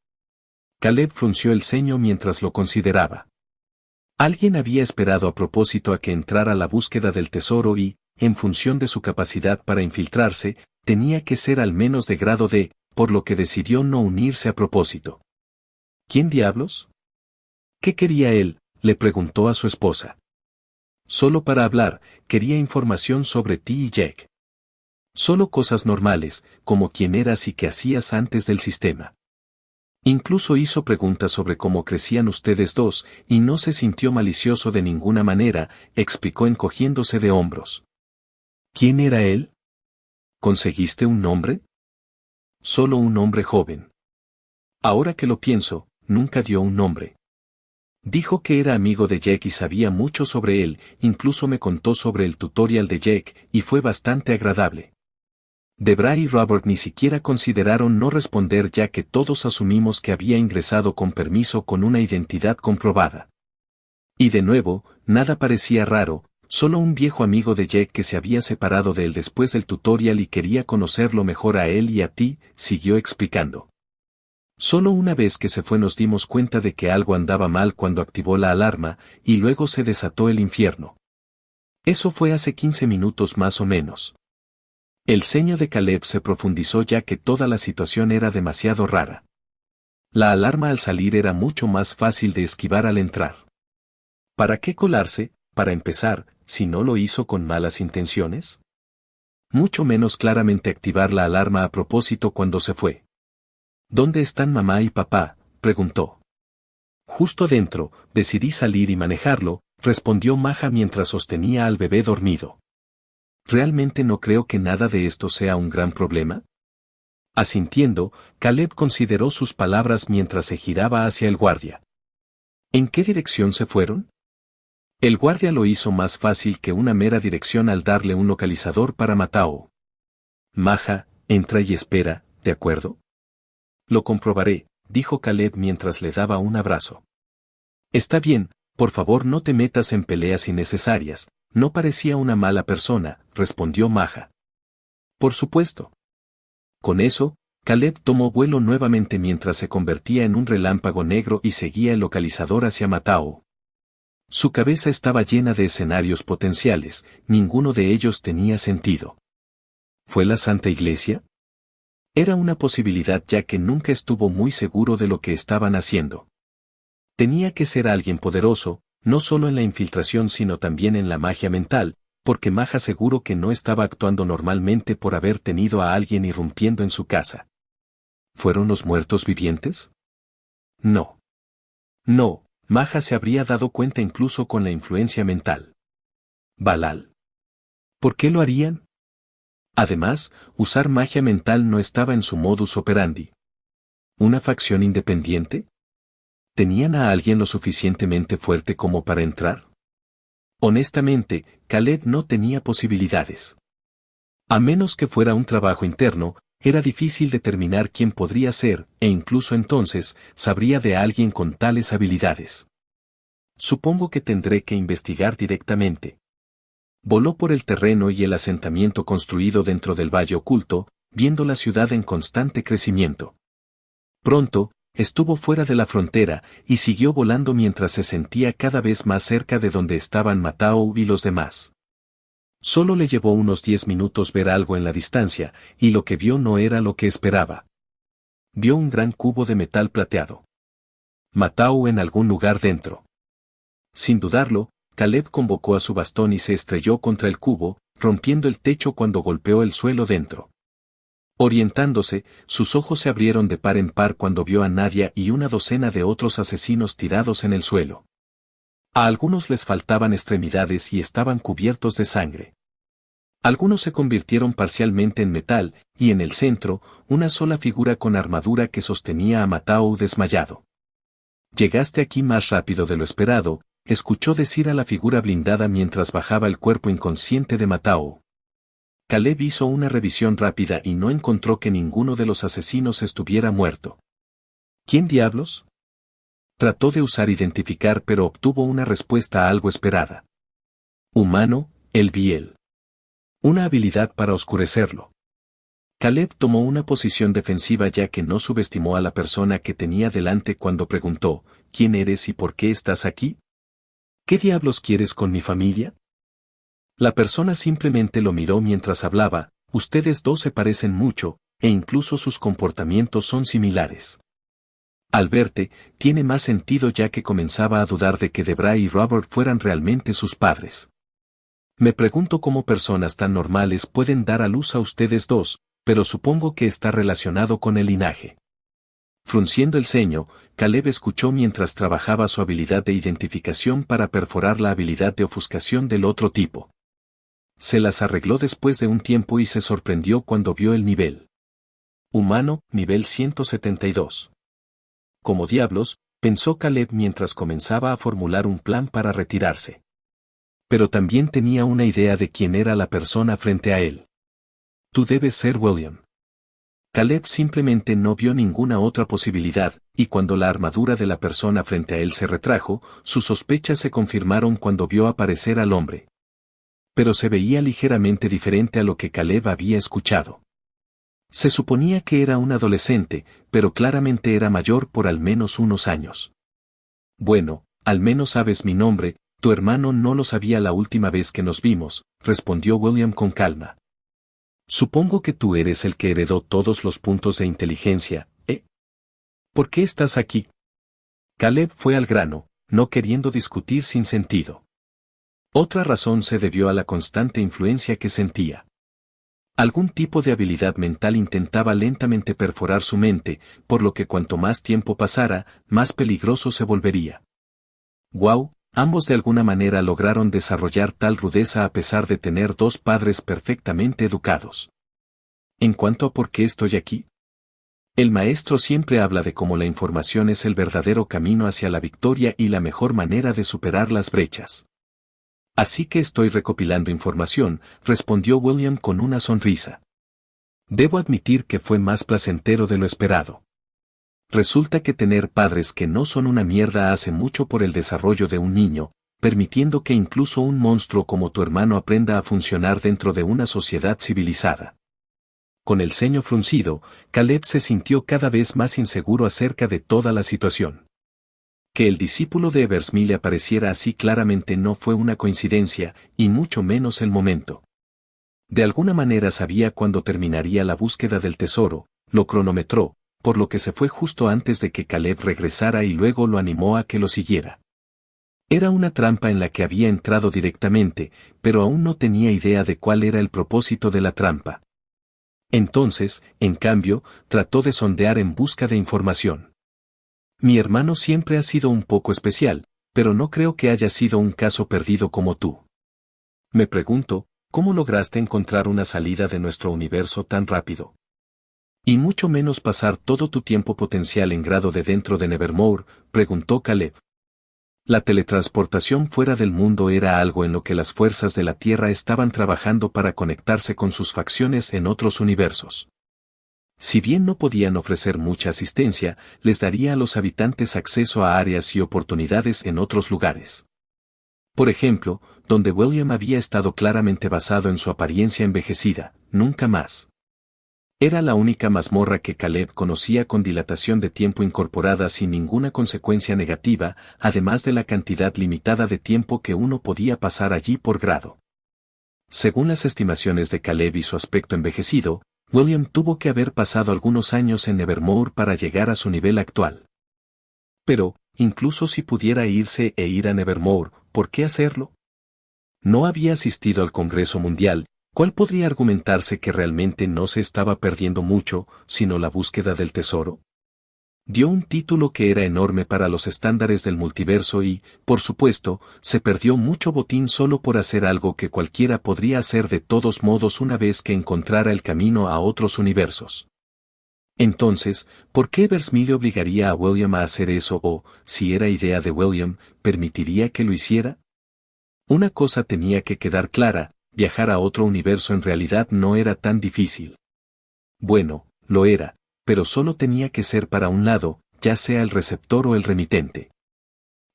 Speaker 1: Caleb frunció el ceño mientras lo consideraba. Alguien había esperado a propósito a que entrara a la búsqueda del tesoro y, en función de su capacidad para infiltrarse, tenía que ser al menos de grado D, por lo que decidió no unirse a propósito. ¿Quién diablos? ¿Qué quería él?, le preguntó a su esposa. Solo para hablar, quería información sobre ti y Jack. Solo cosas normales, como quién eras y qué hacías antes del sistema. Incluso hizo preguntas sobre cómo crecían ustedes dos, y no se sintió malicioso de ninguna manera, explicó encogiéndose de hombros. ¿Quién era él? ¿Conseguiste un nombre? Solo un hombre joven. Ahora que lo pienso, nunca dio un nombre. Dijo que era amigo de Jack y sabía mucho sobre él, incluso me contó sobre el tutorial de Jack, y fue bastante agradable. Debray y Robert ni siquiera consideraron no responder ya que todos asumimos que había ingresado con permiso con una identidad comprobada. Y de nuevo, nada parecía raro, solo un viejo amigo de Jack que se había separado de él después del tutorial y quería conocerlo mejor a él y a ti, siguió explicando. Solo una vez que se fue nos dimos cuenta de que algo andaba mal cuando activó la alarma, y luego se desató el infierno. Eso fue hace 15 minutos más o menos. El ceño de Caleb se profundizó ya que toda la situación era demasiado rara. La alarma al salir era mucho más fácil de esquivar al entrar. ¿Para qué colarse, para empezar, si no lo hizo con malas intenciones? Mucho menos claramente activar la alarma a propósito cuando se fue. ¿Dónde están mamá y papá?, preguntó. Justo dentro, decidí salir y manejarlo, respondió Maja mientras sostenía al bebé dormido. ¿Realmente no creo que nada de esto sea un gran problema? Asintiendo, Caleb consideró sus palabras mientras se giraba hacia el guardia. ¿En qué dirección se fueron? El guardia lo hizo más fácil que una mera dirección al darle un localizador para Matao. Maja, entra y espera, ¿de acuerdo? Lo comprobaré, dijo Caleb mientras le daba un abrazo. Está bien, por favor no te metas en peleas innecesarias, no parecía una mala persona, respondió Maja. Por supuesto. Con eso, Caleb tomó vuelo nuevamente mientras se convertía en un relámpago negro y seguía el localizador hacia Matao. Su cabeza estaba llena de escenarios potenciales, ninguno de ellos tenía sentido. ¿Fue la Santa Iglesia? Era una posibilidad ya que nunca estuvo muy seguro de lo que estaban haciendo. Tenía que ser alguien poderoso, no solo en la infiltración sino también en la magia mental, porque Maja seguro que no estaba actuando normalmente por haber tenido a alguien irrumpiendo en su casa. ¿Fueron los muertos vivientes? No. No, Maja se habría dado cuenta incluso con la influencia mental. Balal. ¿Por qué lo harían? Además, usar magia mental no estaba en su modus operandi. ¿Una facción independiente? ¿Tenían a alguien lo suficientemente fuerte como para entrar? Honestamente, Caleb no tenía posibilidades. A menos que fuera un trabajo interno, era difícil determinar quién podría ser, e incluso entonces, sabría de alguien con tales habilidades. Supongo que tendré que investigar directamente. Voló por el terreno y el asentamiento construido dentro del valle oculto, viendo la ciudad en constante crecimiento. Pronto, estuvo fuera de la frontera y siguió volando mientras se sentía cada vez más cerca de donde estaban Matao y los demás. Solo le llevó unos 10 minutos ver algo en la distancia, y lo que vio no era lo que esperaba. Vio un gran cubo de metal plateado. Matao en algún lugar dentro. Sin dudarlo, Caleb convocó a su bastón y se estrelló contra el cubo, rompiendo el techo cuando golpeó el suelo dentro. Orientándose, sus ojos se abrieron de par en par cuando vio a Nadia y una docena de otros asesinos tirados en el suelo. A algunos les faltaban extremidades y estaban cubiertos de sangre. Algunos se convirtieron parcialmente en metal, y en el centro, una sola figura con armadura que sostenía a Matao desmayado. «Llegaste aquí más rápido de lo esperado», escuchó decir a la figura blindada mientras bajaba el cuerpo inconsciente de Matao. Caleb hizo una revisión rápida y no encontró que ninguno de los asesinos estuviera muerto. ¿Quién diablos? Trató de usar identificar pero obtuvo una respuesta algo esperada. Humano, el Biel. Una habilidad para oscurecerlo. Caleb tomó una posición defensiva ya que no subestimó a la persona que tenía delante cuando preguntó, ¿quién eres y por qué estás aquí? ¿Qué diablos quieres con mi familia? La persona simplemente lo miró mientras hablaba, ustedes dos se parecen mucho, e incluso sus comportamientos son similares. Al verte, tiene más sentido ya que comenzaba a dudar de que Debray y Robert fueran realmente sus padres. Me pregunto cómo personas tan normales pueden dar a luz a ustedes dos, pero supongo que está relacionado con el linaje. Frunciendo el ceño, Caleb escuchó mientras trabajaba su habilidad de identificación para perforar la habilidad de ofuscación del otro tipo. Se las arregló después de un tiempo y se sorprendió cuando vio el nivel. Humano, nivel 172. Como diablos, pensó Caleb mientras comenzaba a formular un plan para retirarse. Pero también tenía una idea de quién era la persona frente a él. Tú debes ser William. Caleb simplemente no vio ninguna otra posibilidad, y cuando la armadura de la persona frente a él se retrajo, sus sospechas se confirmaron cuando vio aparecer al hombre. Pero se veía ligeramente diferente a lo que Caleb había escuchado. Se suponía que era un adolescente, pero claramente era mayor por al menos unos años. Bueno, al menos sabes mi nombre, tu hermano no lo sabía la última vez que nos vimos, respondió William con calma. Supongo que tú eres el que heredó todos los puntos de inteligencia, ¿eh? ¿Por qué estás aquí? Caleb fue al grano, no queriendo discutir sin sentido. Otra razón se debió a la constante influencia que sentía. Algún tipo de habilidad mental intentaba lentamente perforar su mente, por lo que cuanto más tiempo pasara, más peligroso se volvería. Wow, ambos de alguna manera lograron desarrollar tal rudeza a pesar de tener dos padres perfectamente educados. En cuanto a por qué estoy aquí, el maestro siempre habla de cómo la información es el verdadero camino hacia la victoria y la mejor manera de superar las brechas. Así que estoy recopilando información, respondió William con una sonrisa. Debo admitir que fue más placentero de lo esperado. Resulta que tener padres que no son una mierda hace mucho por el desarrollo de un niño, permitiendo que incluso un monstruo como tu hermano aprenda a funcionar dentro de una sociedad civilizada. con el ceño fruncido, Caleb se sintió cada vez más inseguro acerca de toda la situación. Que el discípulo de Eversmile apareciera así claramente no fue una coincidencia, y mucho menos el momento. De alguna manera sabía cuándo terminaría la búsqueda del tesoro, lo cronometró, por lo que se fue justo antes de que Caleb regresara y luego lo animó a que lo siguiera. Era una trampa en la que había entrado directamente, pero aún no tenía idea de cuál era el propósito de la trampa. Entonces, en cambio, trató de sondear en busca de información. Mi hermano siempre ha sido un poco especial, pero no creo que haya sido un caso perdido como tú. Me pregunto, ¿cómo lograste encontrar una salida de nuestro universo tan rápido? Y mucho menos pasar todo tu tiempo potencial en grado de dentro de Nevermore, preguntó Caleb. La teletransportación fuera del mundo era algo en lo que las fuerzas de la Tierra estaban trabajando para conectarse con sus facciones en otros universos. Si bien no podían ofrecer mucha asistencia, les daría a los habitantes acceso a áreas y oportunidades en otros lugares. Por ejemplo, donde William había estado claramente basado en su apariencia envejecida, nunca más. Era la única mazmorra que Caleb conocía con dilatación de tiempo incorporada sin ninguna consecuencia negativa, además de la cantidad limitada de tiempo que uno podía pasar allí por grado. Según las estimaciones de Caleb y su aspecto envejecido, William tuvo que haber pasado algunos años en Nevermore para llegar a su nivel actual. Pero, incluso si pudiera irse e ir a Nevermore, ¿por qué hacerlo? No había asistido al Congreso Mundial, ¿cuál podría argumentarse que realmente no se estaba perdiendo mucho, sino la búsqueda del tesoro? Dio un título que era enorme para los estándares del multiverso y, por supuesto, se perdió mucho botín solo por hacer algo que cualquiera podría hacer de todos modos una vez que encontrara el camino a otros universos. Entonces, ¿por qué Eversmile obligaría a William a hacer eso o, si era idea de William, permitiría que lo hiciera? Una cosa tenía que quedar clara, viajar a otro universo en realidad no era tan difícil. Bueno, lo era, pero solo tenía que ser para un lado, ya sea el receptor o el remitente.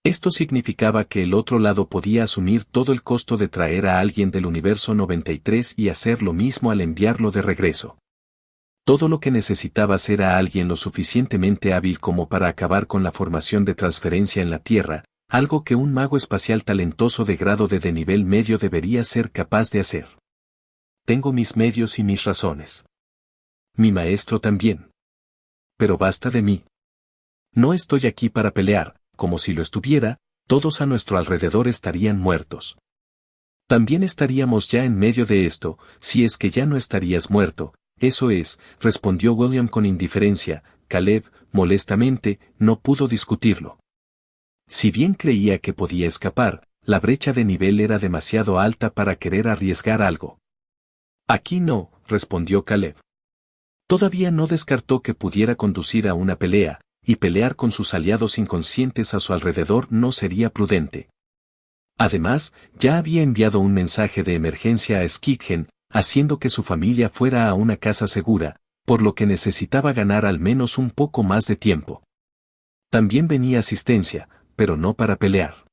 Speaker 1: Esto significaba que el otro lado podía asumir todo el costo de traer a alguien del universo 93 y hacer lo mismo al enviarlo de regreso. Todo lo que necesitaba ser a alguien lo suficientemente hábil como para acabar con la formación de transferencia en la Tierra, algo que un mago espacial talentoso de grado de nivel medio debería ser capaz de hacer. Tengo mis medios y mis razones. Mi maestro también. Pero basta de mí. No estoy aquí para pelear, como si lo estuviera, todos a nuestro alrededor estarían muertos. También estaríamos ya en medio de esto, si es que ya no estarías muerto, eso es, respondió William con indiferencia. Caleb, molestamente, no pudo discutirlo. Si bien creía que podía escapar, la brecha de nivel era demasiado alta para querer arriesgar algo. Aquí no, respondió Caleb. Todavía no descartó que pudiera conducir a una pelea, y pelear con sus aliados inconscientes a su alrededor no sería prudente. Además, ya había enviado un mensaje de emergencia a Skikgen, haciendo que su familia fuera a una casa segura, por lo que necesitaba ganar al menos un poco más de tiempo. También venía asistencia, pero no para pelear.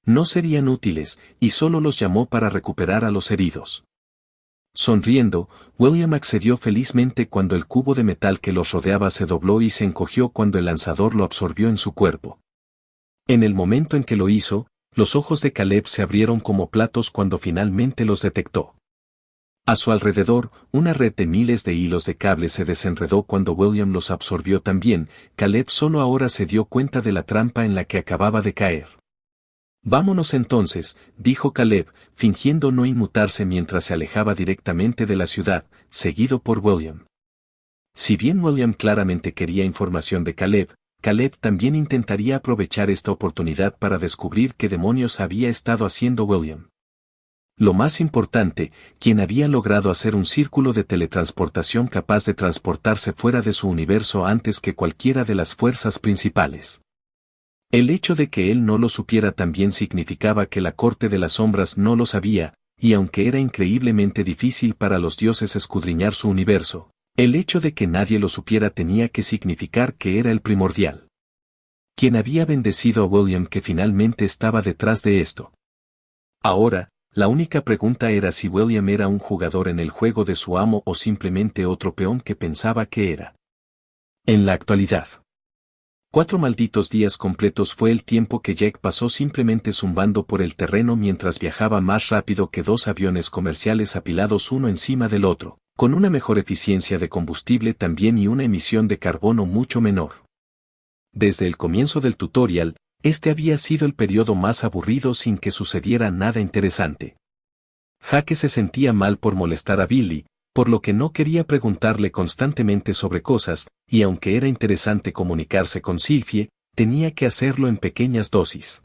Speaker 1: No serían útiles, y solo los llamó para recuperar a los heridos. Sonriendo, William accedió felizmente cuando el cubo de metal que los rodeaba se dobló y se encogió cuando el lanzador lo absorbió en su cuerpo. En el momento en que lo hizo, los ojos de Caleb se abrieron como platos cuando finalmente los detectó. A su alrededor, una red de miles de hilos de cable se desenredó cuando William los absorbió también. Caleb solo ahora se dio cuenta de la trampa en la que acababa de caer. Vámonos entonces, dijo Caleb, fingiendo no inmutarse mientras se alejaba directamente de la ciudad, seguido por William. Si bien William claramente quería información de Caleb, Caleb también intentaría aprovechar esta oportunidad para descubrir qué demonios había estado haciendo William. Lo más importante, quien había logrado hacer un círculo de teletransportación capaz de transportarse fuera de su universo antes que cualquiera de las fuerzas principales. El hecho de que él no lo supiera también significaba que la corte de las sombras no lo sabía, y aunque era increíblemente difícil para los dioses escudriñar su universo, el hecho de que nadie lo supiera tenía que significar que era el primordial. Quien había bendecido a William que finalmente estaba detrás de esto. Ahora, La única pregunta era si William era un jugador en el juego de su amo o simplemente otro peón que pensaba que era. En la actualidad. 4 malditos días completos fue el tiempo que Jack pasó simplemente zumbando por el terreno mientras viajaba más rápido que 2 aviones comerciales apilados uno encima del otro, con una mejor eficiencia de combustible también y una emisión de carbono mucho menor. Desde el comienzo del tutorial, este había sido el periodo más aburrido sin que sucediera nada interesante. Jake se sentía mal por molestar a Billy, por lo que no quería preguntarle constantemente sobre cosas, y aunque era interesante comunicarse con Sylphie, tenía que hacerlo en pequeñas dosis.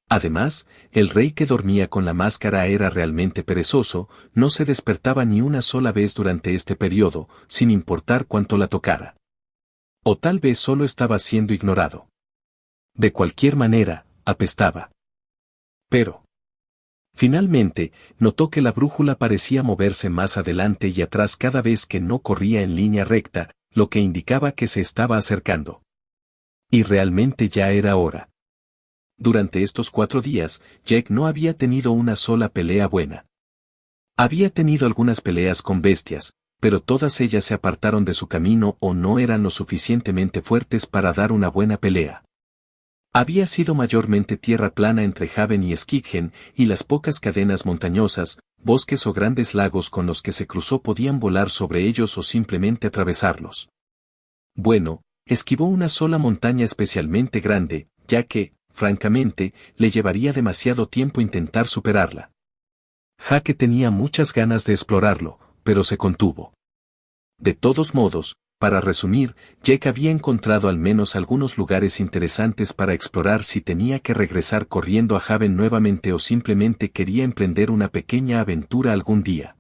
Speaker 1: Además, el rey que dormía con la máscara era realmente perezoso, no se despertaba ni una sola vez durante este periodo, sin importar cuánto la tocara. O tal vez solo estaba siendo ignorado. De cualquier manera, apestaba. Pero finalmente, notó que la brújula parecía moverse más adelante y atrás cada vez que no corría en línea recta, lo que indicaba que se estaba acercando. Y realmente ya era hora. Durante estos 4 días, Jack no había tenido una sola pelea buena. Había tenido algunas peleas con bestias, pero todas ellas se apartaron de su camino o no eran lo suficientemente fuertes para dar una buena pelea. Había sido mayormente tierra plana entre Haven y Skikgen, y las pocas cadenas montañosas, bosques o grandes lagos con los que se cruzó podían volar sobre ellos o simplemente atravesarlos. Bueno, esquivó una sola montaña especialmente grande, ya que, francamente, le llevaría demasiado tiempo intentar superarla. Jake tenía muchas ganas de explorarlo, pero se contuvo. De todos modos, para resumir, Jack había encontrado al menos algunos lugares interesantes para explorar si tenía que regresar corriendo a Haven nuevamente o simplemente quería emprender una pequeña aventura algún día.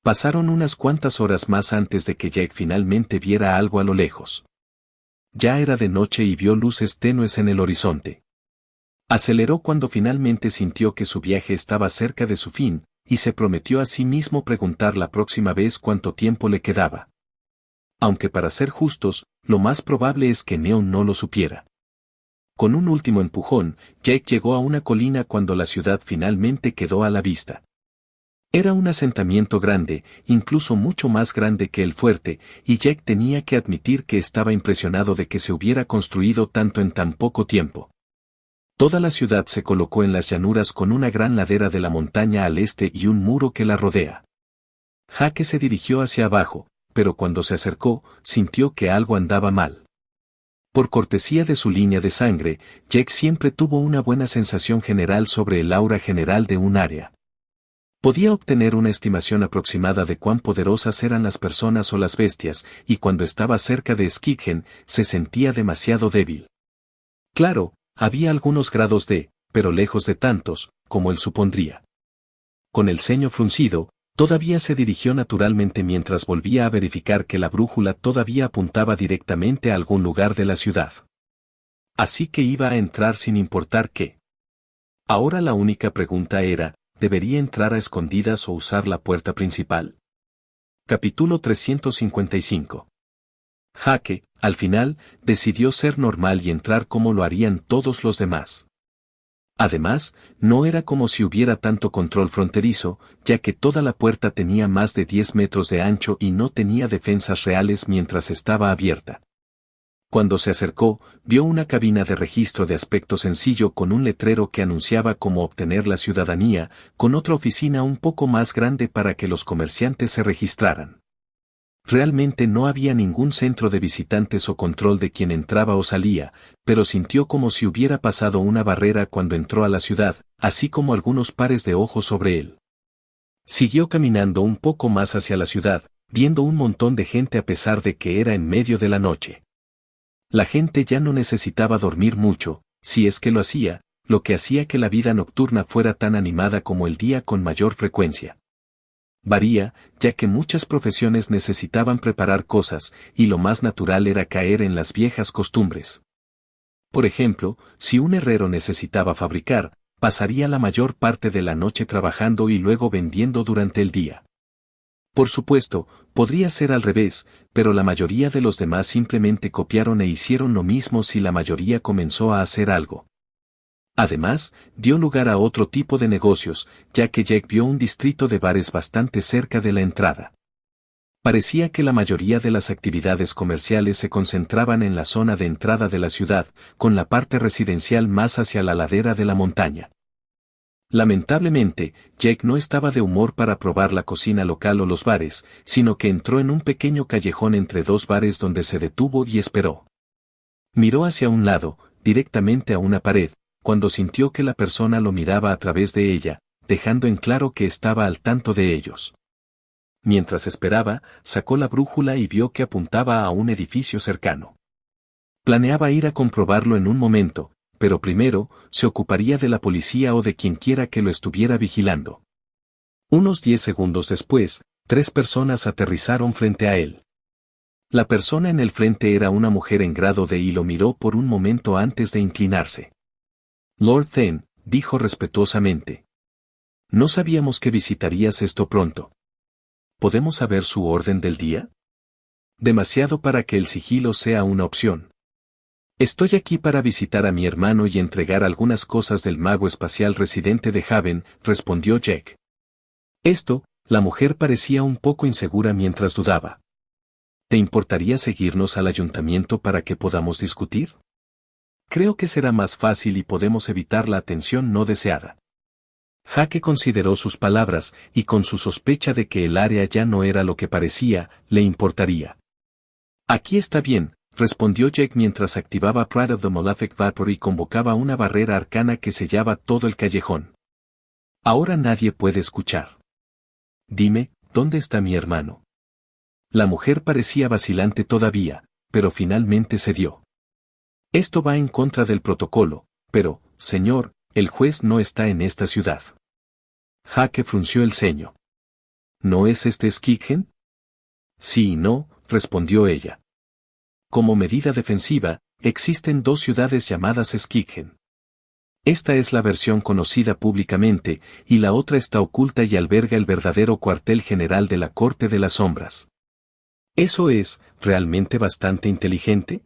Speaker 1: Pasaron unas cuantas horas más antes de que Jack finalmente viera algo a lo lejos. Ya era de noche y vio luces tenues en el horizonte. Aceleró cuando finalmente sintió que su viaje estaba cerca de su fin, y se prometió a sí mismo preguntar la próxima vez cuánto tiempo le quedaba. Aunque para ser justos, lo más probable es que Neon no lo supiera. Con un último empujón, Jack llegó a una colina cuando la ciudad finalmente quedó a la vista. Era un asentamiento grande, incluso mucho más grande que el fuerte, y Jack tenía que admitir que estaba impresionado de que se hubiera construido tanto en tan poco tiempo. Toda la ciudad se colocó en las llanuras con una gran ladera de la montaña al este y un muro que la rodea. Jake se dirigió hacia abajo, pero cuando se acercó, sintió que algo andaba mal. Por cortesía de su línea de sangre, Jack siempre tuvo una buena sensación general sobre el aura general de un área. Podía obtener una estimación aproximada de cuán poderosas eran las personas o las bestias, y cuando estaba cerca de Skikgen, se sentía demasiado débil. Claro, había algunos grados pero lejos de tantos, como él supondría. Con el ceño fruncido, todavía se dirigió naturalmente mientras volvía a verificar que la brújula todavía apuntaba directamente a algún lugar de la ciudad. Así que iba a entrar sin importar qué. Ahora la única pregunta era, ¿debería entrar a escondidas o usar la puerta principal? Capítulo 355. Jake, al final, decidió ser normal y entrar como lo harían todos los demás. Además, no era como si hubiera tanto control fronterizo, ya que toda la puerta tenía más de 10 metros de ancho y no tenía defensas reales mientras estaba abierta. Cuando se acercó, vio una cabina de registro de aspecto sencillo con un letrero que anunciaba cómo obtener la ciudadanía, con otra oficina un poco más grande para que los comerciantes se registraran. Realmente no había ningún centro de visitantes o control de quien entraba o salía, pero sintió como si hubiera pasado una barrera cuando entró a la ciudad, así como algunos pares de ojos sobre él. Siguió caminando un poco más hacia la ciudad, viendo un montón de gente a pesar de que era en medio de la noche. La gente ya no necesitaba dormir mucho, si es que lo hacía, lo que hacía que la vida nocturna fuera tan animada como el día con mayor frecuencia. Varía, ya que muchas profesiones necesitaban preparar cosas, y lo más natural era caer en las viejas costumbres. Por ejemplo, si un herrero necesitaba fabricar, pasaría la mayor parte de la noche trabajando y luego vendiendo durante el día. Por supuesto, podría ser al revés, pero la mayoría de los demás simplemente copiaron e hicieron lo mismo si la mayoría comenzó a hacer algo. Además, dio lugar a otro tipo de negocios, ya que Jack vio un distrito de bares bastante cerca de la entrada. Parecía que la mayoría de las actividades comerciales se concentraban en la zona de entrada de la ciudad, con la parte residencial más hacia la ladera de la montaña. Lamentablemente, Jack no estaba de humor para probar la cocina local o los bares, sino que entró en un pequeño callejón entre dos bares donde se detuvo y esperó. Miró hacia un lado, directamente a una pared, cuando sintió que la persona lo miraba a través de ella, dejando en claro que estaba al tanto de ellos. Mientras esperaba, sacó la brújula y vio que apuntaba a un edificio cercano. Planeaba ir a comprobarlo en un momento, pero primero, se ocuparía de la policía o de quienquiera que lo estuviera vigilando. Unos 10 segundos después, 3 personas aterrizaron frente a él. La persona en el frente era una mujer en grado D y lo miró por un momento antes de inclinarse. Lord Thane, dijo respetuosamente. No sabíamos que visitarías esto pronto. ¿Podemos saber su orden del día? Demasiado para que el sigilo sea una opción. Estoy aquí para visitar a mi hermano y entregar algunas cosas del mago espacial residente de Haven, respondió Jack. La mujer parecía un poco insegura mientras dudaba. ¿Te importaría seguirnos al ayuntamiento para que podamos discutir? Creo que será más fácil y podemos evitar la atención no deseada. Jaque consideró sus palabras, y con su sospecha de que el área ya no era lo que parecía, le importaría. Aquí está bien, respondió Jack mientras activaba Pride of the Malefic Vapor y convocaba una barrera arcana que sellaba todo el callejón. Ahora nadie puede escuchar. Dime, ¿dónde está mi hermano? La mujer parecía vacilante todavía, pero finalmente cedió. Esto va en contra del protocolo, pero, señor, el juez no está en esta ciudad. Jaque frunció el ceño. ¿No es este Skikgen? Sí y no, respondió ella. Como medida defensiva, existen 2 ciudades llamadas Skikgen. Esta es la versión conocida públicamente, y la otra está oculta y alberga el verdadero cuartel general de la Corte de las Sombras. ¿Eso es, realmente bastante inteligente?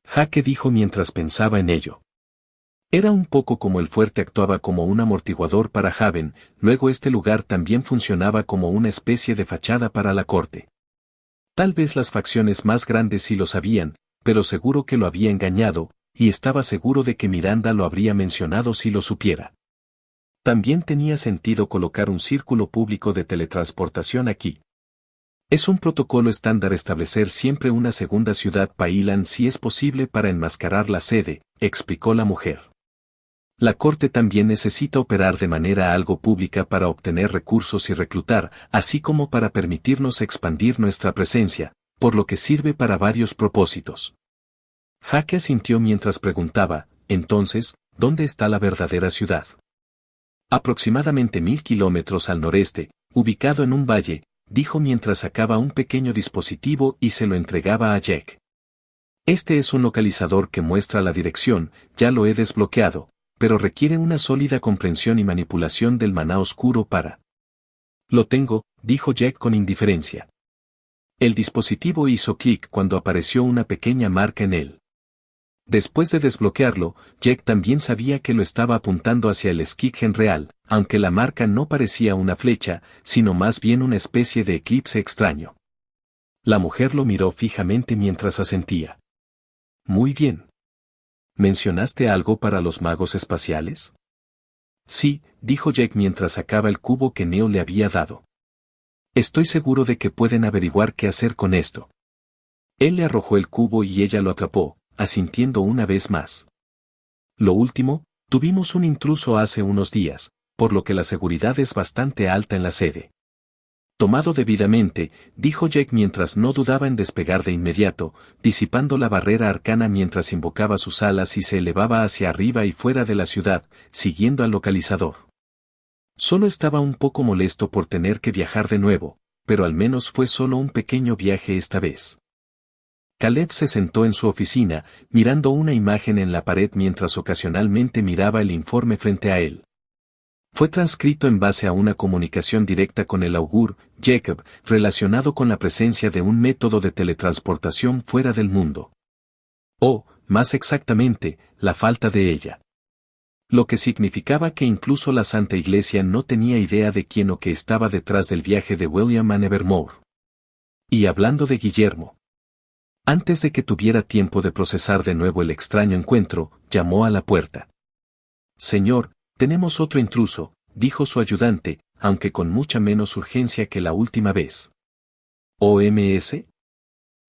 Speaker 1: Jaque dijo mientras pensaba en ello. Era un poco como el fuerte actuaba como un amortiguador para Haven, luego este lugar también funcionaba como una especie de fachada para la corte. Tal vez las facciones más grandes sí lo sabían, pero seguro que lo había engañado, y estaba seguro de que Miranda lo habría mencionado si lo supiera. También tenía sentido colocar un círculo público de teletransportación aquí. Es un protocolo estándar establecer siempre una segunda ciudad Pailan si es posible para enmascarar la sede, explicó la mujer. La corte también necesita operar de manera algo pública para obtener recursos y reclutar, así como para permitirnos expandir nuestra presencia, por lo que sirve para varios propósitos. Jaque asintió mientras preguntaba, entonces, ¿dónde está la verdadera ciudad? Aproximadamente 1000 kilómetros al noreste, ubicado en un valle, dijo mientras sacaba un pequeño dispositivo y se lo entregaba a Jack. Este es un localizador que muestra la dirección, ya lo he desbloqueado, pero requiere una sólida comprensión y manipulación del maná oscuro para. Lo tengo, dijo Jack con indiferencia. El dispositivo hizo clic cuando apareció una pequeña marca en él. Después de desbloquearlo, Jack también sabía que lo estaba apuntando hacia el Skikgen real, aunque la marca no parecía una flecha, sino más bien una especie de eclipse extraño. La mujer lo miró fijamente mientras asentía. Muy bien. ¿Mencionaste algo para los magos espaciales? Sí, dijo Jack mientras sacaba el cubo que Neo le había dado. Estoy seguro de que pueden averiguar qué hacer con esto. Él le arrojó el cubo y ella lo atrapó, asintiendo una vez más. Lo último, tuvimos un intruso hace unos días, por lo que la seguridad es bastante alta en la sede. Tomado debidamente, dijo Jack mientras no dudaba en despegar de inmediato, disipando la barrera arcana mientras invocaba sus alas y se elevaba hacia arriba y fuera de la ciudad, siguiendo al localizador. Solo estaba un poco molesto por tener que viajar de nuevo, pero al menos fue solo un pequeño viaje esta vez. Caleb se sentó en su oficina, mirando una imagen en la pared mientras ocasionalmente miraba el informe frente a él. Fue transcrito en base a una comunicación directa con el augur, Jacob, relacionado con la presencia de un método de teletransportación fuera del mundo. O, más exactamente, la falta de ella. Lo que significaba que incluso la Santa Iglesia no tenía idea de quién o qué estaba detrás del viaje de William a Nevermore. Y hablando de Guillermo. Antes de que tuviera tiempo de procesar de nuevo el extraño encuentro, llamó a la puerta. «Señor, tenemos otro intruso», dijo su ayudante, aunque con mucha menos urgencia que la última vez. ¿OMS?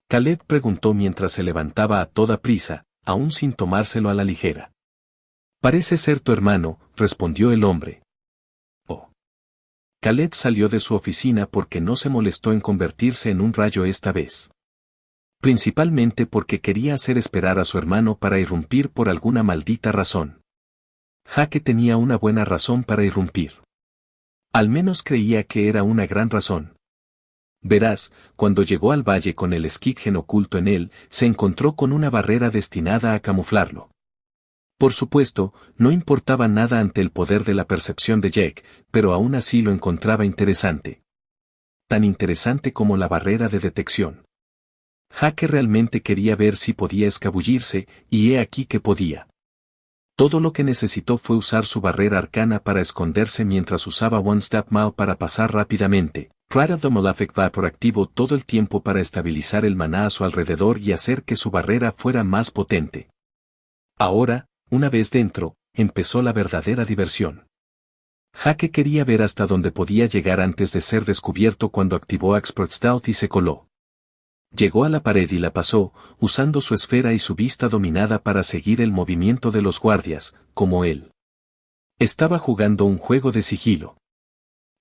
Speaker 1: Caleb preguntó mientras se levantaba a toda prisa, aún sin tomárselo a la ligera. «Parece ser tu hermano», respondió el hombre. Oh. Caleb salió de su oficina porque no se molestó en convertirse en un rayo esta vez. Principalmente porque quería hacer esperar a su hermano para irrumpir por alguna maldita razón. Jake tenía una buena razón para irrumpir. Al menos creía que era una gran razón. Verás, cuando llegó al valle con el Skiggen oculto en él, se encontró con una barrera destinada a camuflarlo. Por supuesto, no importaba nada ante el poder de la percepción de Jake, pero aún así lo encontraba interesante. Tan interesante como la barrera de detección. Jake realmente quería ver si podía escabullirse, y he aquí que podía. Todo lo que necesitó fue usar su barrera arcana para esconderse mientras usaba One Step Mao para pasar rápidamente. Pride of the Malefic Vapor activo todo el tiempo para estabilizar el maná a su alrededor y hacer que su barrera fuera más potente. Ahora, una vez dentro, empezó la verdadera diversión. Jake quería ver hasta dónde podía llegar antes de ser descubierto cuando activó Expert Stealth y se coló. Llegó a la pared y la pasó, usando su esfera y su vista dominada para seguir el movimiento de los guardias, como él. Estaba jugando un juego de sigilo.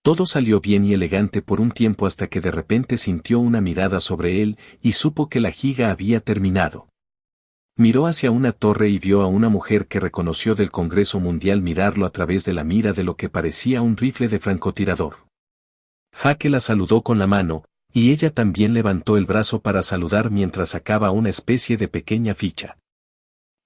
Speaker 1: Todo salió bien y elegante por un tiempo hasta que de repente sintió una mirada sobre él y supo que la giga había terminado. Miró hacia una torre y vio a una mujer que reconoció del Congreso Mundial mirarlo a través de la mira de lo que parecía un rifle de francotirador. Jake la saludó con la mano, y ella también levantó el brazo para saludar mientras sacaba una especie de pequeña ficha.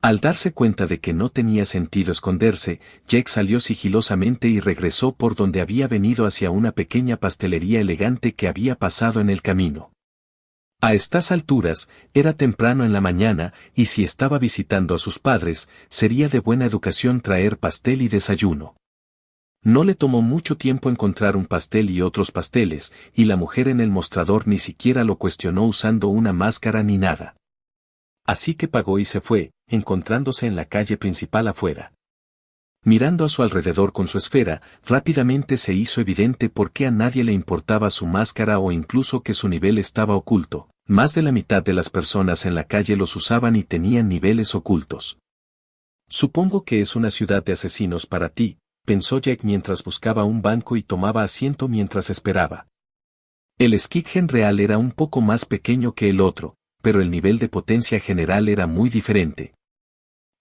Speaker 1: Al darse cuenta de que no tenía sentido esconderse, Jake salió sigilosamente y regresó por donde había venido hacia una pequeña pastelería elegante que había pasado en el camino. A estas alturas, era temprano en la mañana, y si estaba visitando a sus padres, sería de buena educación traer pastel y desayuno. No le tomó mucho tiempo encontrar un pastel y otros pasteles, y la mujer en el mostrador ni siquiera lo cuestionó usando una máscara ni nada. Así que pagó y se fue, encontrándose en la calle principal afuera. Mirando a su alrededor con su esfera, rápidamente se hizo evidente por qué a nadie le importaba su máscara o incluso que su nivel estaba oculto. Más de la mitad de las personas en la calle los usaban y tenían niveles ocultos. Supongo que es una ciudad de asesinos para ti, pensó Jack mientras buscaba un banco y tomaba asiento mientras esperaba. El Skiggen real era un poco más pequeño que el otro, pero el nivel de potencia general era muy diferente.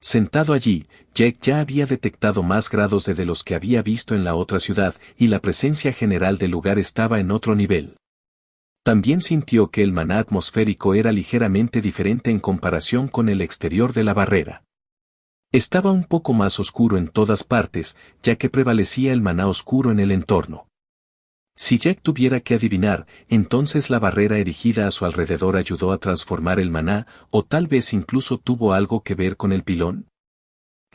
Speaker 1: Sentado allí, Jack ya había detectado más grados de los que había visto en la otra ciudad, y la presencia general del lugar estaba en otro nivel. También sintió que el maná atmosférico era ligeramente diferente en comparación con el exterior de la barrera. Estaba un poco más oscuro en todas partes, ya que prevalecía el maná oscuro en el entorno. Si Jack tuviera que adivinar, entonces la barrera erigida a su alrededor ayudó a transformar el maná, o tal vez incluso tuvo algo que ver con el pilón.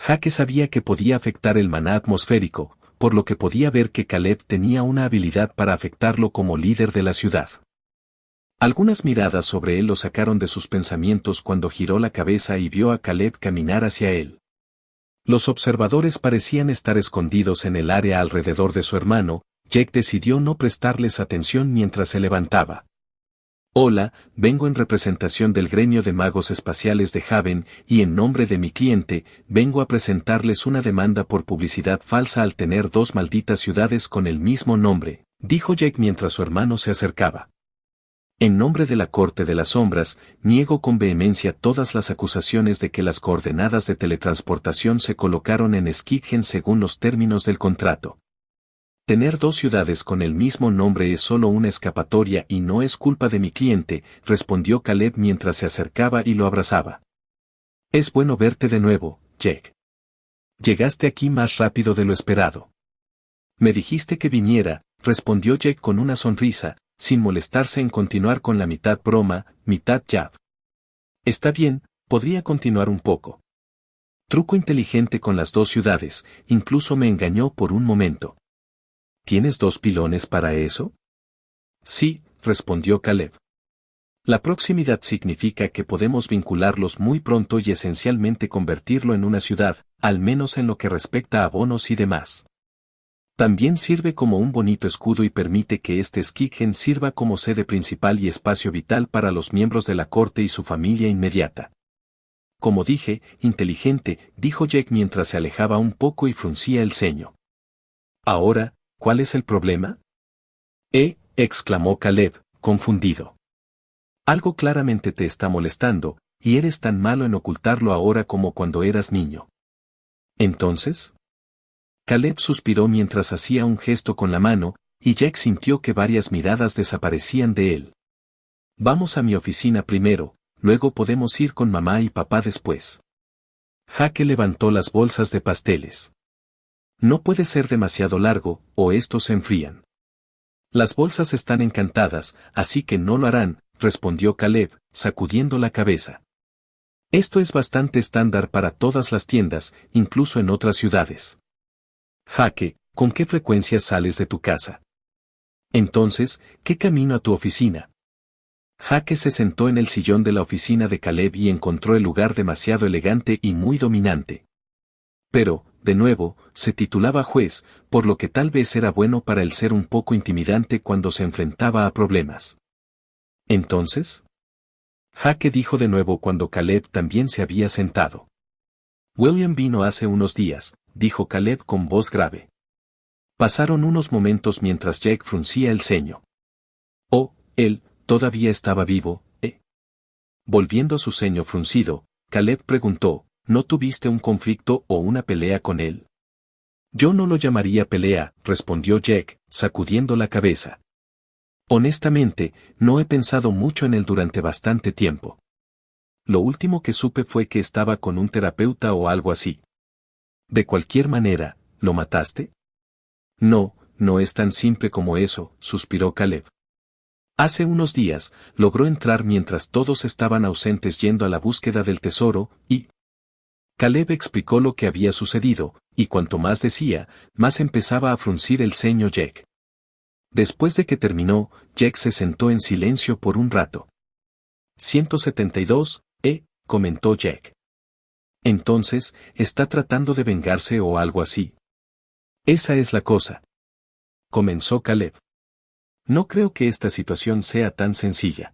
Speaker 1: Jake sabía que podía afectar el maná atmosférico, por lo que podía ver que Caleb tenía una habilidad para afectarlo como líder de la ciudad. Algunas miradas sobre él lo sacaron de sus pensamientos cuando giró la cabeza y vio a Caleb caminar hacia él. Los observadores parecían estar escondidos en el área alrededor de su hermano. Jake decidió no prestarles atención mientras se levantaba. Hola, vengo en representación del gremio de magos espaciales de Haven, y en nombre de mi cliente, vengo a presentarles una demanda por publicidad falsa al tener dos malditas ciudades con el mismo nombre, dijo Jake mientras su hermano se acercaba. En nombre de la Corte de las Sombras, niego con vehemencia todas las acusaciones de que las coordenadas de teletransportación se colocaron en Skiggen según los términos del contrato. Tener dos ciudades con el mismo nombre es solo una escapatoria y no es culpa de mi cliente, respondió Caleb mientras se acercaba y lo abrazaba. Es bueno verte de nuevo, Jake. Llegaste aquí más rápido de lo esperado. Me dijiste que viniera, respondió Jake con una sonrisa, sin molestarse en continuar con la mitad broma, mitad jab. Está bien, podría continuar un poco. Truco inteligente con las dos ciudades, incluso me engañó por un momento. ¿Tienes 2 pilones para eso? Sí, respondió Caleb. La proximidad significa que podemos vincularlos muy pronto y esencialmente convertirlo en una ciudad, al menos en lo que respecta a bonos y demás. También sirve como un bonito escudo y permite que este Skikgen sirva como sede principal y espacio vital para los miembros de la corte y su familia inmediata. Como dije, inteligente, dijo Jack mientras se alejaba un poco y fruncía el ceño. Ahora, ¿cuál es el problema? Exclamó Caleb, confundido. Algo claramente te está molestando, y eres tan malo en ocultarlo ahora como cuando eras niño. ¿Entonces? Caleb suspiró mientras hacía un gesto con la mano, y Jack sintió que varias miradas desaparecían de él. Vamos a mi oficina primero, luego podemos ir con mamá y papá después. Jake levantó las bolsas de pasteles. No puede ser demasiado largo, o estos se enfrían. Las bolsas están encantadas, así que no lo harán, respondió Caleb, sacudiendo la cabeza. Esto es bastante estándar para todas las tiendas, incluso en otras ciudades. Jake, ¿con qué frecuencia sales de tu casa? Entonces, ¿qué camino a tu oficina? Jake se sentó en el sillón de la oficina de Caleb y encontró el lugar demasiado elegante y muy dominante. Pero, de nuevo, se titulaba juez, por lo que tal vez era bueno para él ser un poco intimidante cuando se enfrentaba a problemas. ¿Entonces? Jake dijo de nuevo cuando Caleb también se había sentado. William vino hace unos días, dijo Caleb con voz grave. Pasaron unos momentos mientras Jack fruncía el ceño. Oh, él, todavía estaba vivo, ¿eh? Volviendo su ceño fruncido, Caleb preguntó, ¿no tuviste un conflicto o una pelea con él? Yo no lo llamaría pelea, respondió Jack, sacudiendo la cabeza. Honestamente, no he pensado mucho en él durante bastante tiempo. Lo último que supe fue que estaba con un terapeuta o algo así. De cualquier manera, ¿lo mataste? No, no es tan simple como eso, suspiró Caleb. Hace unos días, logró entrar mientras todos estaban ausentes yendo a la búsqueda del tesoro, y... Caleb explicó lo que había sucedido, y cuanto más decía, más empezaba a fruncir el ceño Jack. Después de que terminó, Jack se sentó en silencio por un rato. 172, comentó Jack. Entonces, ¿está tratando de vengarse o algo así? Esa es la cosa. Comenzó Caleb. No creo que esta situación sea tan sencilla.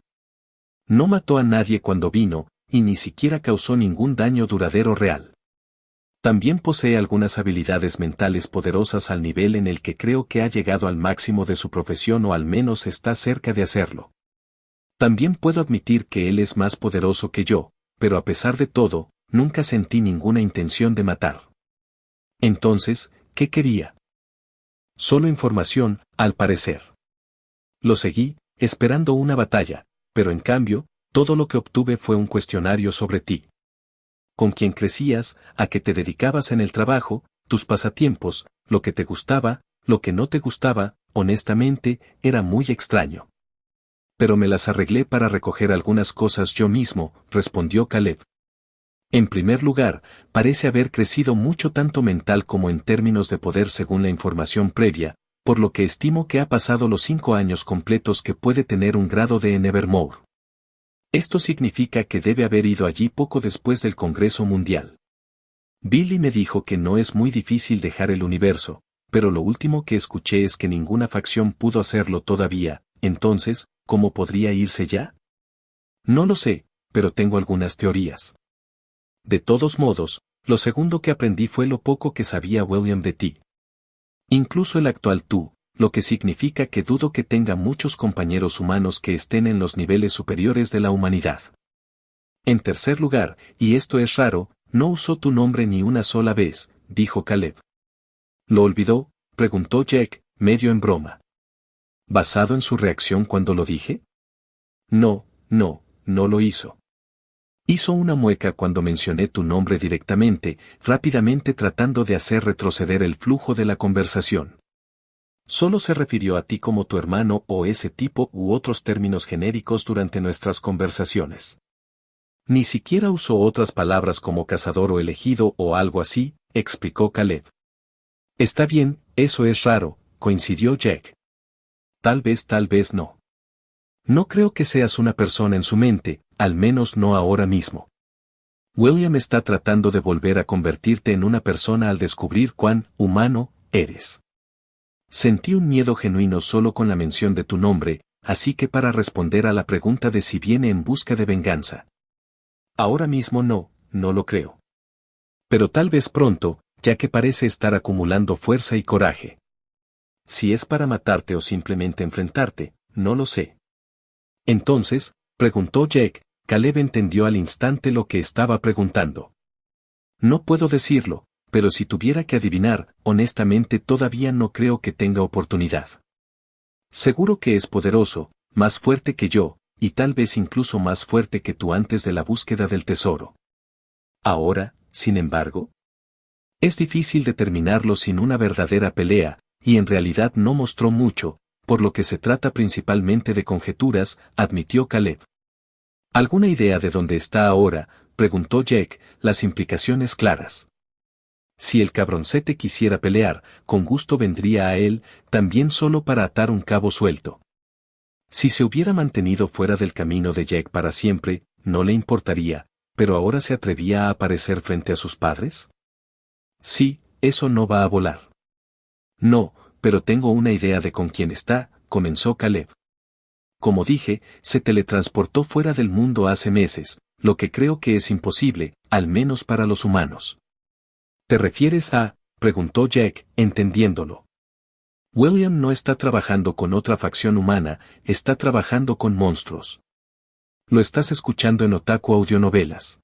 Speaker 1: No mató a nadie cuando vino, y ni siquiera causó ningún daño duradero real. También posee algunas habilidades mentales poderosas al nivel en el que creo que ha llegado al máximo de su profesión o al menos está cerca de hacerlo. También puedo admitir que él es más poderoso que yo, pero a pesar de todo, nunca sentí ninguna intención de matar. Entonces, ¿qué quería? Solo información, al parecer. Lo seguí, esperando una batalla, pero en cambio, todo lo que obtuve fue un cuestionario sobre ti. Con quién crecías, a qué te dedicabas en el trabajo, tus pasatiempos, lo que te gustaba, lo que no te gustaba, honestamente, era muy extraño. Pero me las arreglé para recoger algunas cosas yo mismo, respondió Caleb. En primer lugar, parece haber crecido mucho tanto mental como en términos de poder según la información previa, por lo que estimo que ha pasado los 5 años completos que puede tener un grado de en Evermore. Esto significa que debe haber ido allí poco después del Congreso Mundial. Billy me dijo que no es muy difícil dejar el universo, pero lo último que escuché es que ninguna facción pudo hacerlo todavía, entonces, ¿cómo podría irse ya? No lo sé, pero tengo algunas teorías. De todos modos, lo segundo que aprendí fue lo poco que sabía William de ti. Incluso el actual tú, lo que significa que dudo que tenga muchos compañeros humanos que estén en los niveles superiores de la humanidad. En tercer lugar, y esto es raro, no usó tu nombre ni una sola vez, dijo Caleb. ¿Lo olvidó?, preguntó Jack, medio en broma. ¿Basado en su reacción cuando lo dije? No lo hizo. Hizo una mueca cuando mencioné tu nombre directamente, rápidamente tratando de hacer retroceder el flujo de la conversación. Solo se refirió a ti como tu hermano o ese tipo u otros términos genéricos durante nuestras conversaciones. Ni siquiera usó otras palabras como cazador o elegido o algo así, explicó Caleb. Está bien, eso es raro, coincidió Jack. Tal vez no. No creo que seas una persona en su mente, al menos no ahora mismo. William está tratando de volver a convertirte en una persona al descubrir cuán humano eres. Sentí un miedo genuino solo con la mención de tu nombre, así que para responder a la pregunta de si viene en busca de venganza. Ahora mismo no lo creo. Pero tal vez pronto, ya que parece estar acumulando fuerza y coraje. Si es para matarte o simplemente enfrentarte, no lo sé. Entonces, preguntó Jack, Caleb entendió al instante lo que estaba preguntando. No puedo decirlo, pero si tuviera que adivinar, honestamente todavía no creo que tenga oportunidad. Seguro que es poderoso, más fuerte que yo, y tal vez incluso más fuerte que tú antes de la búsqueda del tesoro. Ahora, sin embargo, es difícil determinarlo sin una verdadera pelea, y en realidad no mostró mucho, por lo que se trata principalmente de conjeturas, admitió Caleb. ¿Alguna idea de dónde está ahora?, preguntó Jack, las implicaciones claras. Si el cabroncete quisiera pelear, con gusto vendría a él, también solo para atar un cabo suelto. Si se hubiera mantenido fuera del camino de Jack para siempre, no le importaría, pero ahora se atrevía a aparecer frente a sus padres. Sí, eso no va a volar. No, pero tengo una idea de con quién está, comenzó Caleb. Como dije, se teletransportó fuera del mundo hace meses, lo que creo que es imposible, al menos para los humanos. ¿Te refieres a?, preguntó Jack, entendiéndolo. William no está trabajando con otra facción humana, está trabajando con monstruos. Lo estás escuchando en Otaku Audionovelas.